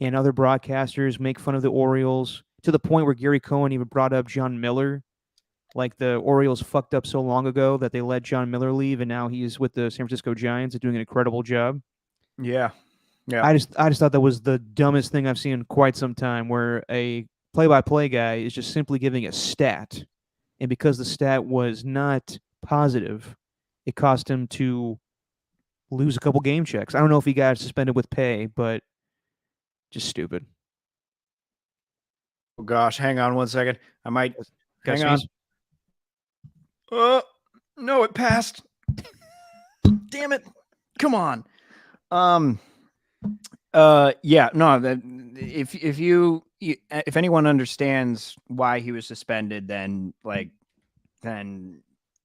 and other broadcasters make fun of the Orioles to the point where Gary Cohen even brought up John Miller. Like the Orioles fucked up so long ago that they let John Miller leave, and now he's with the San Francisco Giants and doing an incredible job. Yeah. Yeah. I just thought that was the dumbest thing I've seen in quite some time, where a play-by-play guy is just simply giving a stat, and because the stat was not positive, it cost him to lose a couple game checks. I don't know if he got suspended with pay, but just stupid. Oh gosh, hang on one second. I might Gotta hang on. sneeze. No, it passed. Damn it. Come on. Yeah, no, that if anyone understands why he was suspended, then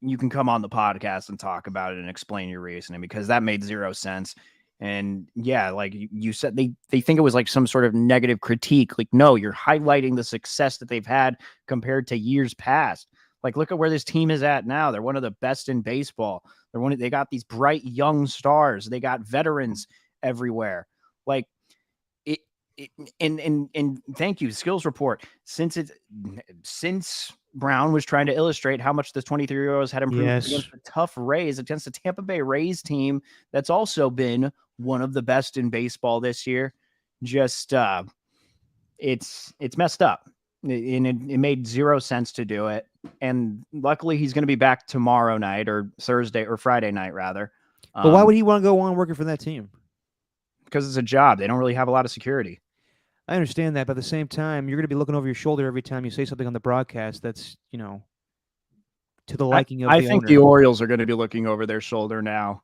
you can come on the podcast and talk about it and explain your reasoning, because that made zero sense. And yeah, like you said, they think it was like some sort of negative critique. Like, no, you're highlighting the success that they've had compared to years past. Like, look at where this team is at now. They're one of the best in baseball. They got these bright young stars. They got veterans everywhere. Like and thank you, Skills Report. Since Brown was trying to illustrate how much the 23-year-olds had improved against the tough Rays, against the Tampa Bay Rays team that's also been one of the best in baseball this year. Just it's messed up. And it made zero sense to do it. And luckily he's going to be back tomorrow night, or Thursday or Friday night rather. But why would he want to go on working for that team? Because it's a job. They don't really have a lot of security. I understand that, but at the same time, you're going to be looking over your shoulder every time you say something on the broadcast that's, to the liking of the owner. I think the Orioles are going to be looking over their shoulder now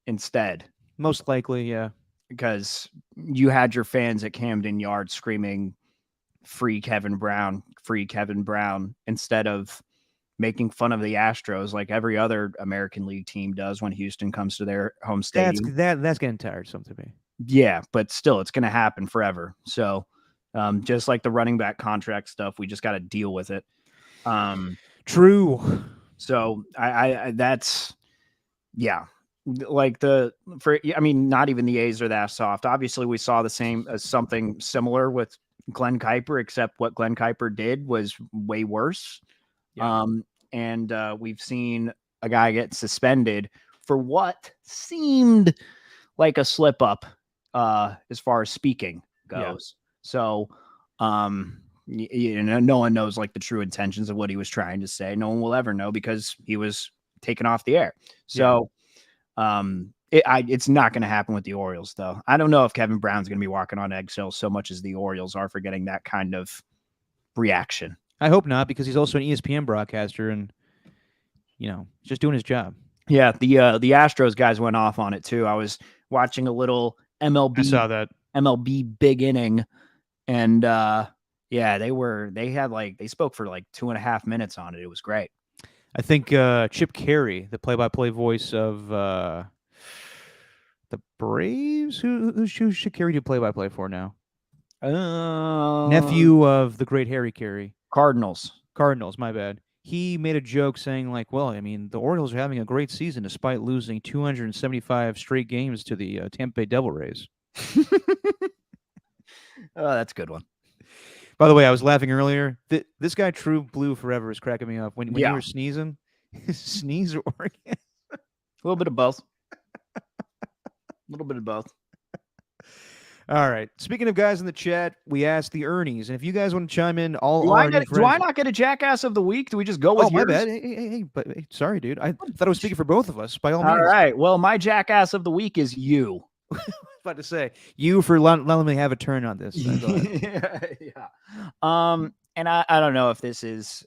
instead. Most likely, yeah. Because you had your fans at Camden Yards screaming, free Kevin Brown, instead of making fun of the Astros like every other American League team does when Houston comes to their home stadium. That's getting tiresome to me. Yeah, but still, it's going to happen forever. So just like the running back contract stuff, we just got to deal with it. True. So I that's, yeah. Like not even the A's are that soft. Obviously, we saw the same as something similar with Glenn Kuiper, except what Glenn Kuiper did was way worse. Yeah. And we've seen a guy get suspended for what seemed like a slip up as far as speaking goes. Yeah. So, no one knows like the true intentions of what he was trying to say. No one will ever know because he was taken off the air. So, it's not going to happen with the Orioles, though. I don't know if Kevin Brown's going to be walking on eggshells so much as the Orioles are for getting that kind of reaction. I hope not, because he's also an ESPN broadcaster and, just doing his job. Yeah, the Astros guys went off on it too. I was watching a little MLB. I saw that. MLB big inning, and they spoke for like 2.5 minutes on it. It was great. I think Chip Carey, the play-by-play voice of the Braves, who should Carey do play-by-play for now? Nephew of the great Harry Carey. Cardinals, my bad. He made a joke saying like, well, I mean, the Orioles are having a great season despite losing 275 straight games to the Tampa Bay Devil Rays. Oh, that's a good one. By the way, I was laughing earlier. This guy, True Blue Forever, is cracking me up. When you were sneezing, sneeze or organ? A little bit of both. All right. Speaking of guys in the chat, we asked the Ernies, and if you guys want to chime in, do I not get a Jackass of the week? Do we just go with yours? My bad. Hey, sorry, dude. I thought I was speaking for both of us. By all means. All right. Well, my Jackass of the week is you. about to say you for letting me have a turn on this. Go ahead. Yeah. And I don't know if this is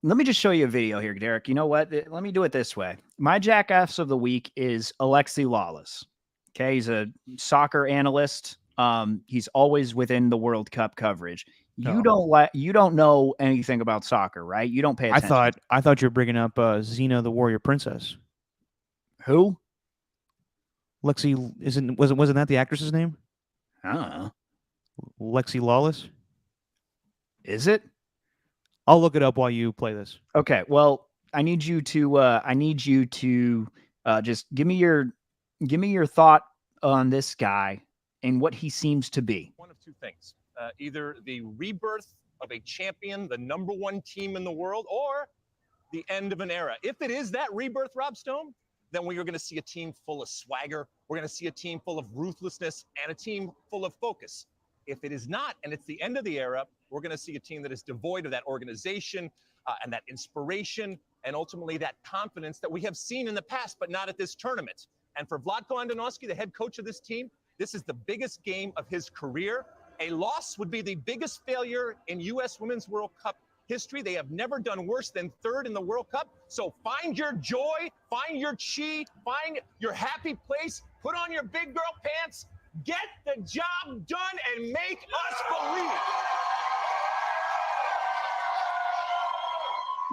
let me just show you a video here, Derek. You know what? Let me do it this way. My Jackass of the week is Alexi Lawless. Okay, he's a soccer analyst. He's always within the World Cup coverage. You don't know anything about soccer, right? You don't pay attention. I thought you were bringing up Xena the Warrior Princess. Who? Lexi wasn't that the actress's name? I don't know. Lexi Lawless? Is it? I'll look it up while you play this. Okay. Well, I need you to just give me your thought on this guy and what he seems to be. One of two things. Either the rebirth of a champion, the number one team in the world, or the end of an era. If it is that rebirth, Rob Stone, then we are going to see a team full of swagger. We're going to see a team full of ruthlessness and a team full of focus. If it is not, and it's the end of the era, we're going to see a team that is devoid of that organization and that inspiration and ultimately that confidence that we have seen in the past, but not at this tournament. And for Vlatko Andonovski, the head coach of this team, this is the biggest game of his career. A loss would be the biggest failure in U.S. Women's World Cup history. They have never done worse than third in the World Cup. So find your joy, find your chi, find your happy place, put on your big girl pants, get the job done, and make us believe.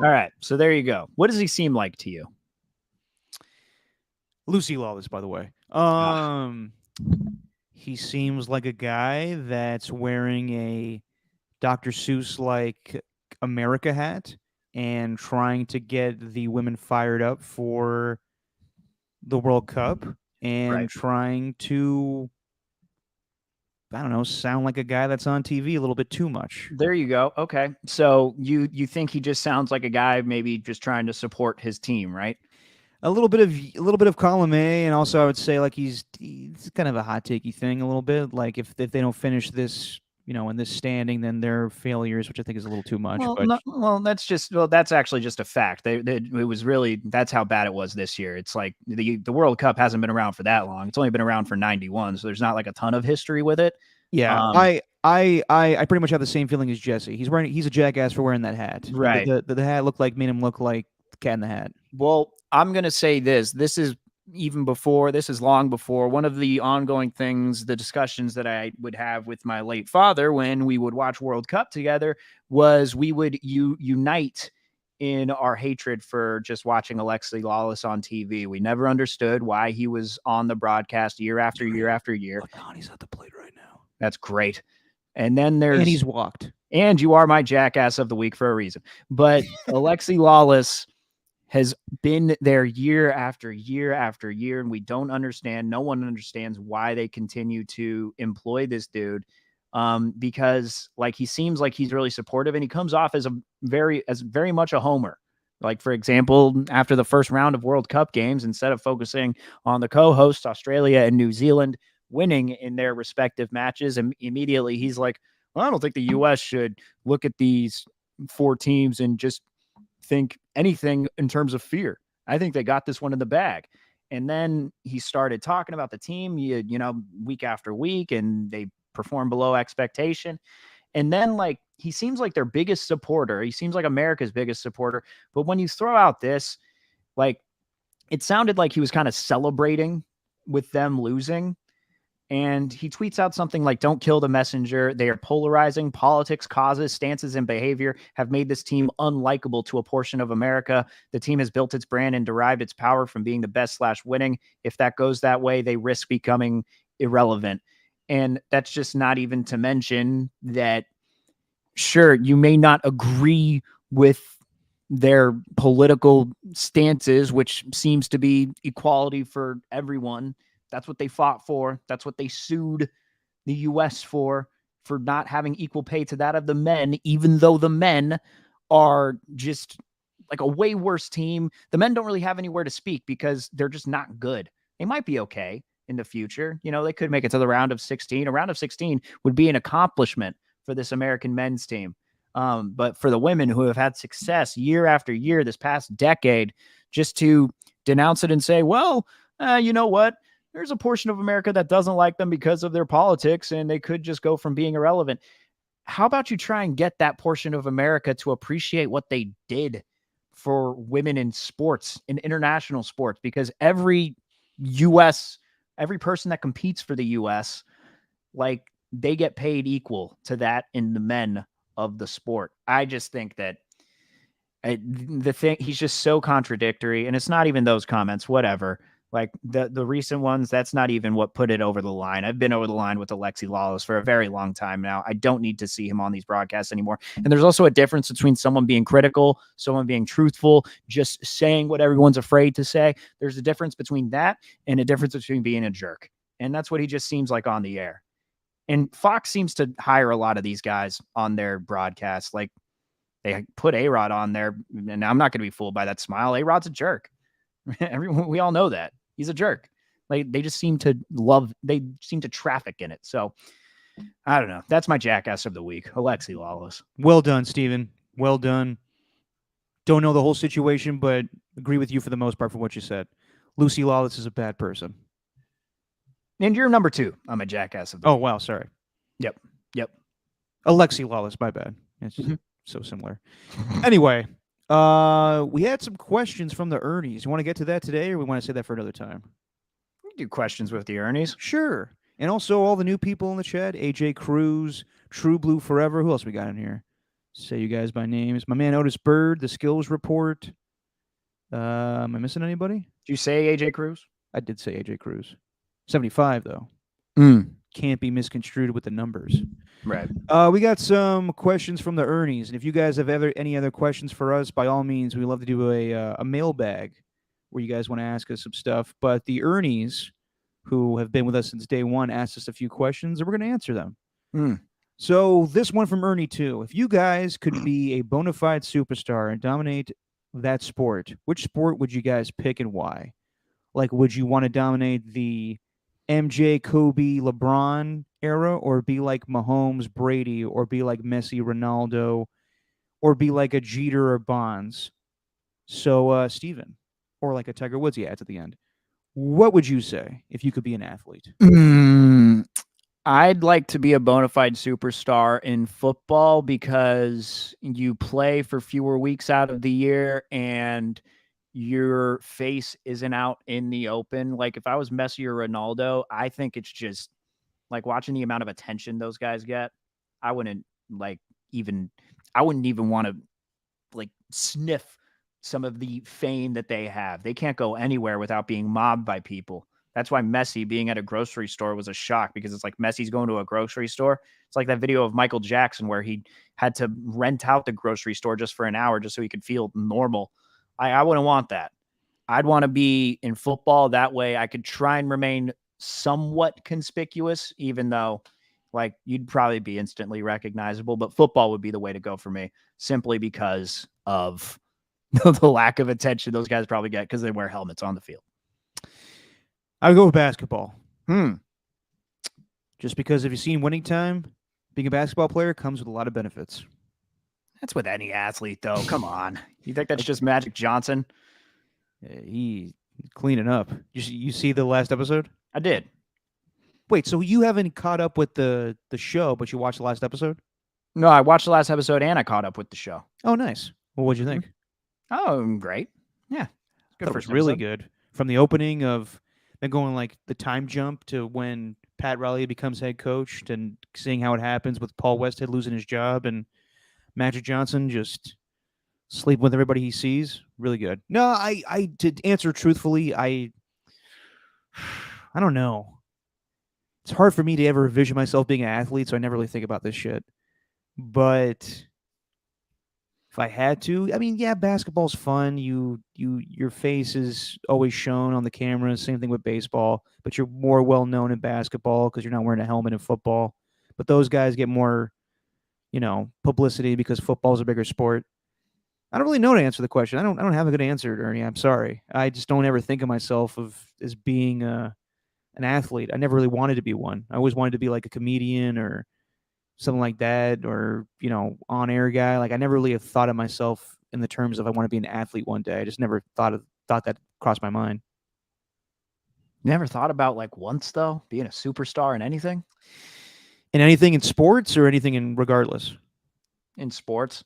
All right. So there you go. What does he seem like to you? Lucy Lawless, by the way. He seems like a guy that's wearing a Dr. Seuss like America hat and trying to get the women fired up for the World Cup and trying to, I don't know, sound like a guy that's on TV a little bit too much. There you go. Okay. So you think he just sounds like a guy maybe just trying to support his team, right? A little bit of column A, and also I would say like he's kind of a hot takey thing a little bit. Like if they don't finish this, in this standing, then they're failures, which I think is a little too much. That's actually just a fact. That's how bad it was this year. It's like the World Cup hasn't been around for that long. It's only been around for 91, so there's not like a ton of history with it. Yeah, I pretty much have the same feeling as Jesse. He's a jackass for wearing that hat. Right. The hat made him look like the Cat in the Hat. Well, I'm going to say this. This is long before one of the ongoing things, the discussions that I would have with my late father when we would watch World Cup together was we would unite in our hatred for just watching Alexi Lawless on TV. We never understood why he was on the broadcast year after year after year. Look on, he's at the plate right now. That's great. And then and he's walked. And you are my Jackass of the week for a reason. But Alexi Lawless has been there year after year after year, and we don't understand. No one understands why they continue to employ this dude, because like he seems like he's really supportive, and he comes off as very much a homer. Like, for example, after the first round of World Cup games, instead of focusing on the co-hosts, Australia and New Zealand winning in their respective matches, and immediately he's like, well, I don't think the U.S. should look at these four teams and just think anything in terms of fear. I think they got this one in the bag. And then he started talking about the team, week after week, and they perform below expectation. And then like, he seems like their biggest supporter. He seems like America's biggest supporter. But when you throw out this, like, it sounded like he was kind of celebrating with them losing. And he tweets out something like, don't kill the messenger. They are polarizing. Politics, causes, stances, and behavior have made this team unlikable to a portion of America. The team has built its brand and derived its power from being the best / winning. If that goes that way, they risk becoming irrelevant. And that's just not even to mention that, sure, you may not agree with their political stances, which seems to be equality for everyone. That's what they fought for. That's what they sued the U.S. for not having equal pay to that of the men, even though the men are just like a way worse team. The men don't really have anywhere to speak because they're just not good. They might be okay in the future. They could make it to the round of 16. A round of 16 would be an accomplishment for this American men's team. But for the women who have had success year after year this past decade, just to denounce it and say, well, you know what? there's a portion of America that doesn't like them because of their politics, and they could just go from being irrelevant. How about you try and get that portion of America to appreciate what they did for women in sports, in international sports? Because every person that competes for the US, like, they get paid equal to that in the men of the sport. I just think that he's just so contradictory, and it's not even those comments, whatever. Like the recent ones, that's not even what put it over the line. I've been over the line with Alexi Lawless for a very long time now. I don't need to see him on these broadcasts anymore. And there's also a difference between someone being critical, someone being truthful, just saying what everyone's afraid to say. There's a difference between that and a difference between being a jerk. And that's what he just seems like on the air. And Fox seems to hire a lot of these guys on their broadcasts. Like, they put A-Rod on there, and I'm not going to be fooled by that smile. A-Rod's a jerk. We all know that. He's a jerk. Like, they just seem to traffic in it. So, I don't know. That's my jackass of the week, Alexi Lawless. Well done, Steven. Well done. Don't know the whole situation, but agree with you for the most part for what you said. Lucy Lawless is a bad person. And you're number 2 on my jackass of the week. Oh, wow. Sorry. Yep. Alexi Lawless, my bad. It's just so similar. Anyway, we had some questions from the Ernies. You want to get to that today, or we want to say that for another time? We can do questions with the Ernies. Sure. And also all the new people in the chat. AJ Cruz, True Blue Forever. Who else we got in here? Say you guys by names. My man Otis Bird, the Skills Report. Am I missing anybody? Did you say AJ Cruz? I did say AJ Cruz. 75, though. Can't be misconstrued with the numbers. Right. We got some questions from the Ernies, and if you guys have any other questions for us, by all means, we'd love to do a mailbag where you guys want to ask us some stuff. But the Ernies, who have been with us since day one, asked us a few questions, and we're going to answer them. So this one from Ernie too. If you guys could be a bona fide superstar and dominate that sport, which sport would you guys pick and why? Like, would you want to dominate the MJ, Kobe, LeBron era, or be like Mahomes, Brady, or be like Messi, Ronaldo, or be like a Jeter or Bonds? So, Steven, or like a Tiger Woods, he adds at the end. What would you say if you could be an athlete? I'd like to be a bona fide superstar in football because you play for fewer weeks out of the year and your face isn't out in the open. Like, if I was Messi or Ronaldo, I think it's just like watching the amount of attention those guys get. I wouldn't even want to like sniff some of the fame that they have. They can't go anywhere without being mobbed by people. That's why Messi being at a grocery store was a shock, because it's like Messi's going to a grocery store. It's like that video of Michael Jackson where he had to rent out the grocery store just for an hour just so he could feel normal. I wouldn't want that. I'd want to be in football. That way I could try and remain somewhat conspicuous, even though like you'd probably be instantly recognizable. But football would be the way to go for me, simply because of the lack of attention those guys probably get because they wear helmets on the field. I would go with basketball. Hmm. Just because if you've seen Winning Time, being a basketball player comes with a lot of benefits. That's with any athlete, though. Come on. You think that's just Magic Johnson? He cleaning up. You see the last episode? I did. Wait, so you haven't caught up with the show, but you watched the last episode? No, I watched the last episode and I caught up with the show. Oh, nice. Well, what'd you think? Oh, great. Yeah. Good. It was really good. From the opening of then going like the time jump to when Pat Riley becomes head coach and seeing how it happens with Paul Westhead losing his job and Magic Johnson just sleeping with everybody he sees. Really good. No, I to answer truthfully, I don't know. It's hard for me to ever envision myself being an athlete, so I never really think about this shit. But if I had to, I mean, yeah, basketball's fun. Your face is always shown on the camera. Same thing with baseball, but you're more well known in basketball because you're not wearing a helmet in football. But those guys get more, publicity because football's a bigger sport. I don't really know to answer the question. I don't have a good answer, Ernie. I'm sorry. I just don't ever think of myself as being an athlete. I never really wanted to be one. I always wanted to be like a comedian or something like that, or on-air guy. Like I never really have thought of myself in the terms of I want to be an athlete one day. I just never thought that crossed my mind. Never thought about like once though being a superstar in anything In anything in sports or anything in regardless? in sports.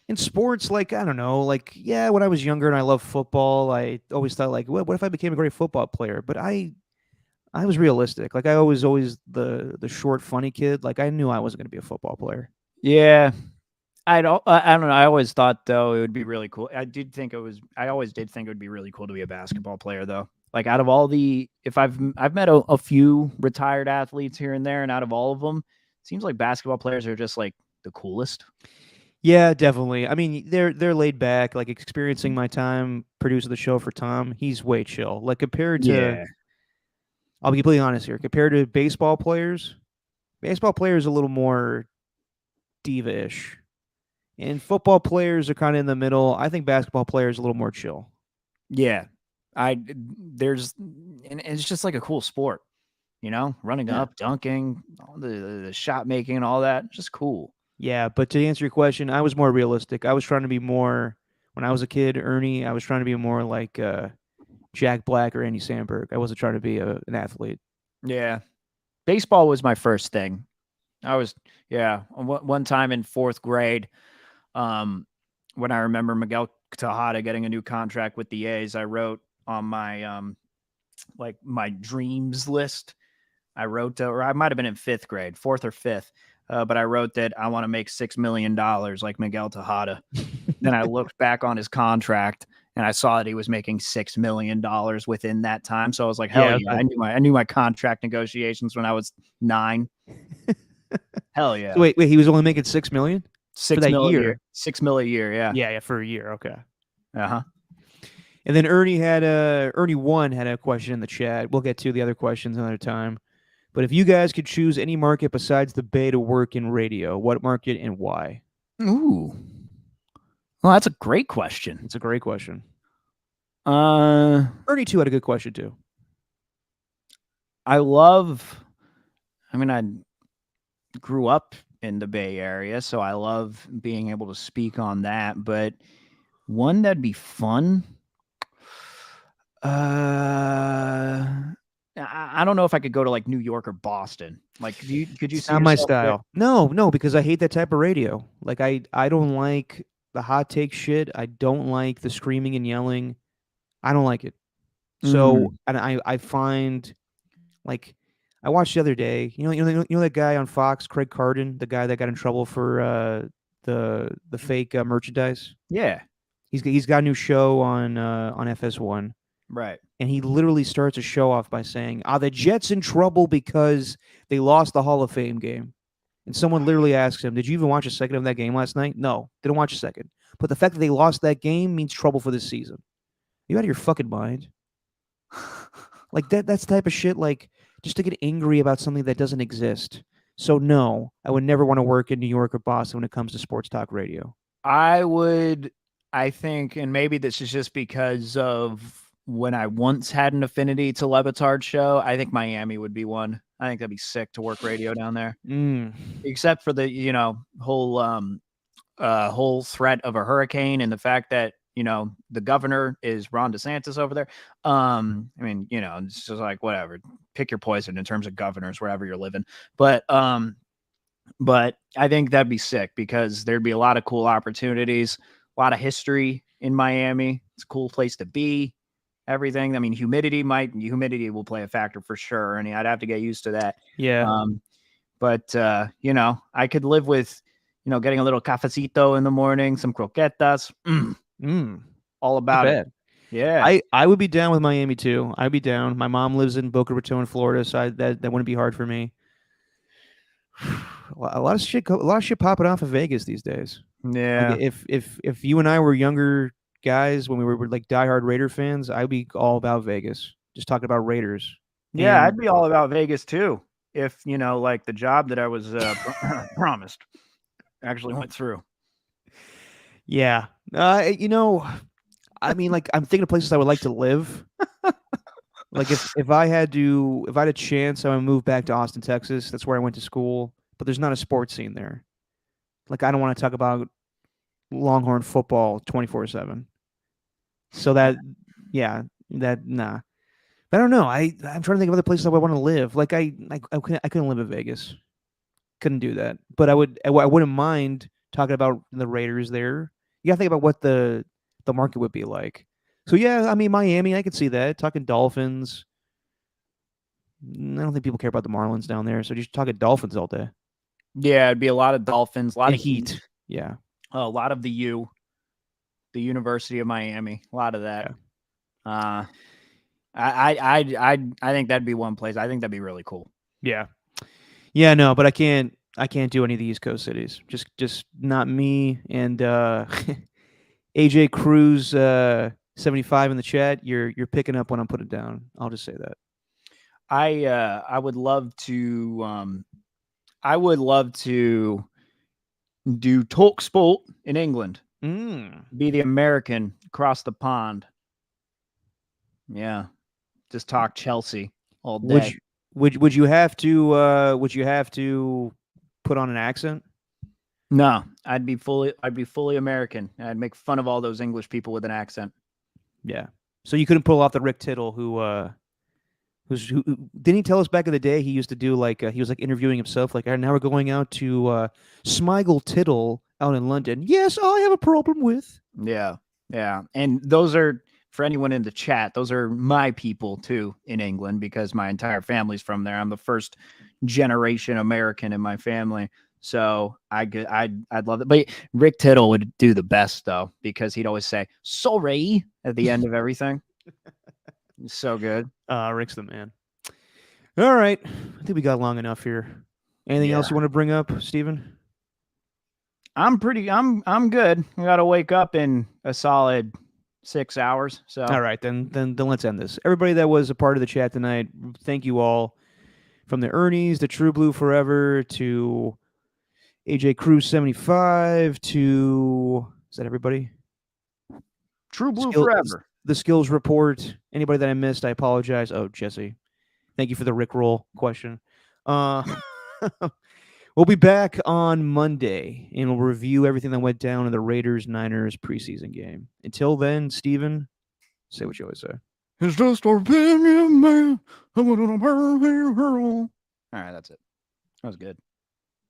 In sports, like, I don't know, like, yeah, when I was younger and I loved football, I always thought, like, what if I became a great football player? But I was realistic. Like, I was always the short, funny kid. Like, I knew I wasn't going to be a football player. Yeah, I don't know. I always thought though it would be really cool. I always did think it would be really cool to be a basketball player though. Like out of all the, if I've met a few retired athletes here and there, and out of all of them, it seems like basketball players are just like the coolest. Yeah, definitely. I mean, they're laid back. Like, experiencing my time producing the show for Tom, he's way chill. Like, compared to, I'll be completely honest here, compared to baseball players a little more diva-ish. And football players are kind of in the middle. I think basketball players are a little more chill. Yeah, and it's just like a cool sport, running Yeah. up, dunking, all the shot making and all that. Just cool. Yeah, but to answer your question, I was more realistic. I was trying to be more, when I was a kid, Ernie, I was trying to be more like Jack Black or Andy Samberg. I wasn't trying to be an athlete. Yeah, baseball was my first thing. One time in fourth grade, when I remember Miguel Tejada getting a new contract with the A's, I wrote on my like my dreams list. Or I might have been in fifth grade, fourth or fifth, but I wrote that I want to make $6 million like Miguel Tejada. Then I looked back on his contract and I saw that he was making $6 million within that time. So I was like, hell yeah. I knew my contract negotiations when I was 9. Hell yeah. So wait, he was only making $6 million? $6 that million year? $6 million a year, yeah. Yeah, for a year. Okay. Uh-huh. And then Ernie 1 had a question in the chat. We'll get to the other questions another time. But if you guys could choose any market besides the Bay to work in radio, what market and why? Ooh. Well, that's a great question. It's a great question. Ernie 2 had a good question too. I grew up in the Bay Area, so I love being able to speak on that. But one that'd be fun. I don't know if I could go to like New York or Boston. Like, could you see not my yourself there? style? No, because I hate that type of radio. Like, I don't like the hot take shit. I don't like the screaming and yelling. I don't like it. So, and I find, like, I watched the other day. You know that guy on Fox, Craig Carden, the guy that got in trouble for the fake merchandise. Yeah, he's got a new show on FS1. Right. And he literally starts a show off by saying, "Are the Jets in trouble because they lost the Hall of Fame game?" And someone literally asks him, "Did you even watch a second of that game last night?" No, didn't watch a second. But the fact that they lost that game means trouble for this season. You out of your fucking mind? Like, that's the type of shit, like, just to get angry about something that doesn't exist. So no, I would never want to work in New York or Boston when it comes to sports talk radio. I think, and maybe this is just because of when I once had an affinity to Le Batard's show, I think Miami would be one. I think that'd be sick to work radio down there. Except for the, whole threat of a hurricane and the fact that, the governor is Ron DeSantis over there. It's just like, whatever, pick your poison in terms of governors wherever you're living. But I think that'd be sick because there'd be a lot of cool opportunities, a lot of history in Miami. It's a cool place to be. Everything. I mean, humidity will play a factor for sure. And I'd have to get used to that. Yeah. I could live with, getting a little cafecito in the morning, some croquetas. All about it. Yeah. I would be down with Miami too. I'd be down. My mom lives in Boca Raton, Florida, so that wouldn't be hard for me. A lot of shit popping off of Vegas these days. Yeah. Like, if you and I were younger guys when we were like diehard Raider fans, I'd be all about Vegas. Just talking about Raiders. Yeah, I'd be all about Vegas too. If like the job that I was promised actually went through. Yeah. I mean, like, I'm thinking of places I would like to live. Like, if I had a chance, I would move back to Austin, Texas. That's where I went to school. But there's not a sports scene there. Like, I don't want to talk about Longhorn football 24/7. So nah. But I don't know. I'm trying to think of other places I would want to live. Like I couldn't live in Vegas. Couldn't do that. But I wouldn't mind talking about the Raiders there. You gotta think about what the market would be like. So yeah, I mean Miami, I could see that. Talking Dolphins. I don't think people care about the Marlins down there. So just talking Dolphins all day. Yeah, it'd be a lot of Dolphins, a lot And of Heat, Yeah. a lot of the University of Miami, a lot of that. Yeah. I think that'd be one place. I think that'd be really cool. Yeah. Yeah, no, but I can't do any of the East Coast cities. Just not me. And AJ Cruz 75 in the chat. You're picking up when I'm putting it down. I'll just say that. I would love to do talk sport in England. Be the American across the pond. Yeah. Just talk Chelsea all day. Would you have to put on an accent? No, I'd be fully American. I'd make fun of all those English people with an accent. Yeah. So you couldn't pull off the Rick Tittle who didn't he tell us back in the day he used to do like he was like interviewing himself like now we're going out to Smigel Tittle out in London. Yes, I have a problem with. Yeah. Yeah. And those are, for anyone in the chat, those are my people too in England because my entire family's from there. I'm the first generation American in my family. So I'd love it. But Rick Tittle would do the best though, because he'd always say sorry at the end of everything. He's so good. Rick's the man. All right. I think we got long enough here. Anything else you want to bring up, Steven? I'm good. We got to wake up in a solid 6 hours. So all right, then let's end this. Everybody that was a part of the chat tonight, thank you all. From the Ernies, to True Blue Forever, to AJ Cruz 75, to is that everybody? True Blue Forever. The skills report. Anybody that I missed, I apologize. Oh, Jesse, thank you for the Rickroll question. We'll be back on Monday, and we'll review everything that went down in the Raiders-Niners preseason game. Until then, Steven, say what you always say. It's just our opinion, man. All right, that's it. That was good.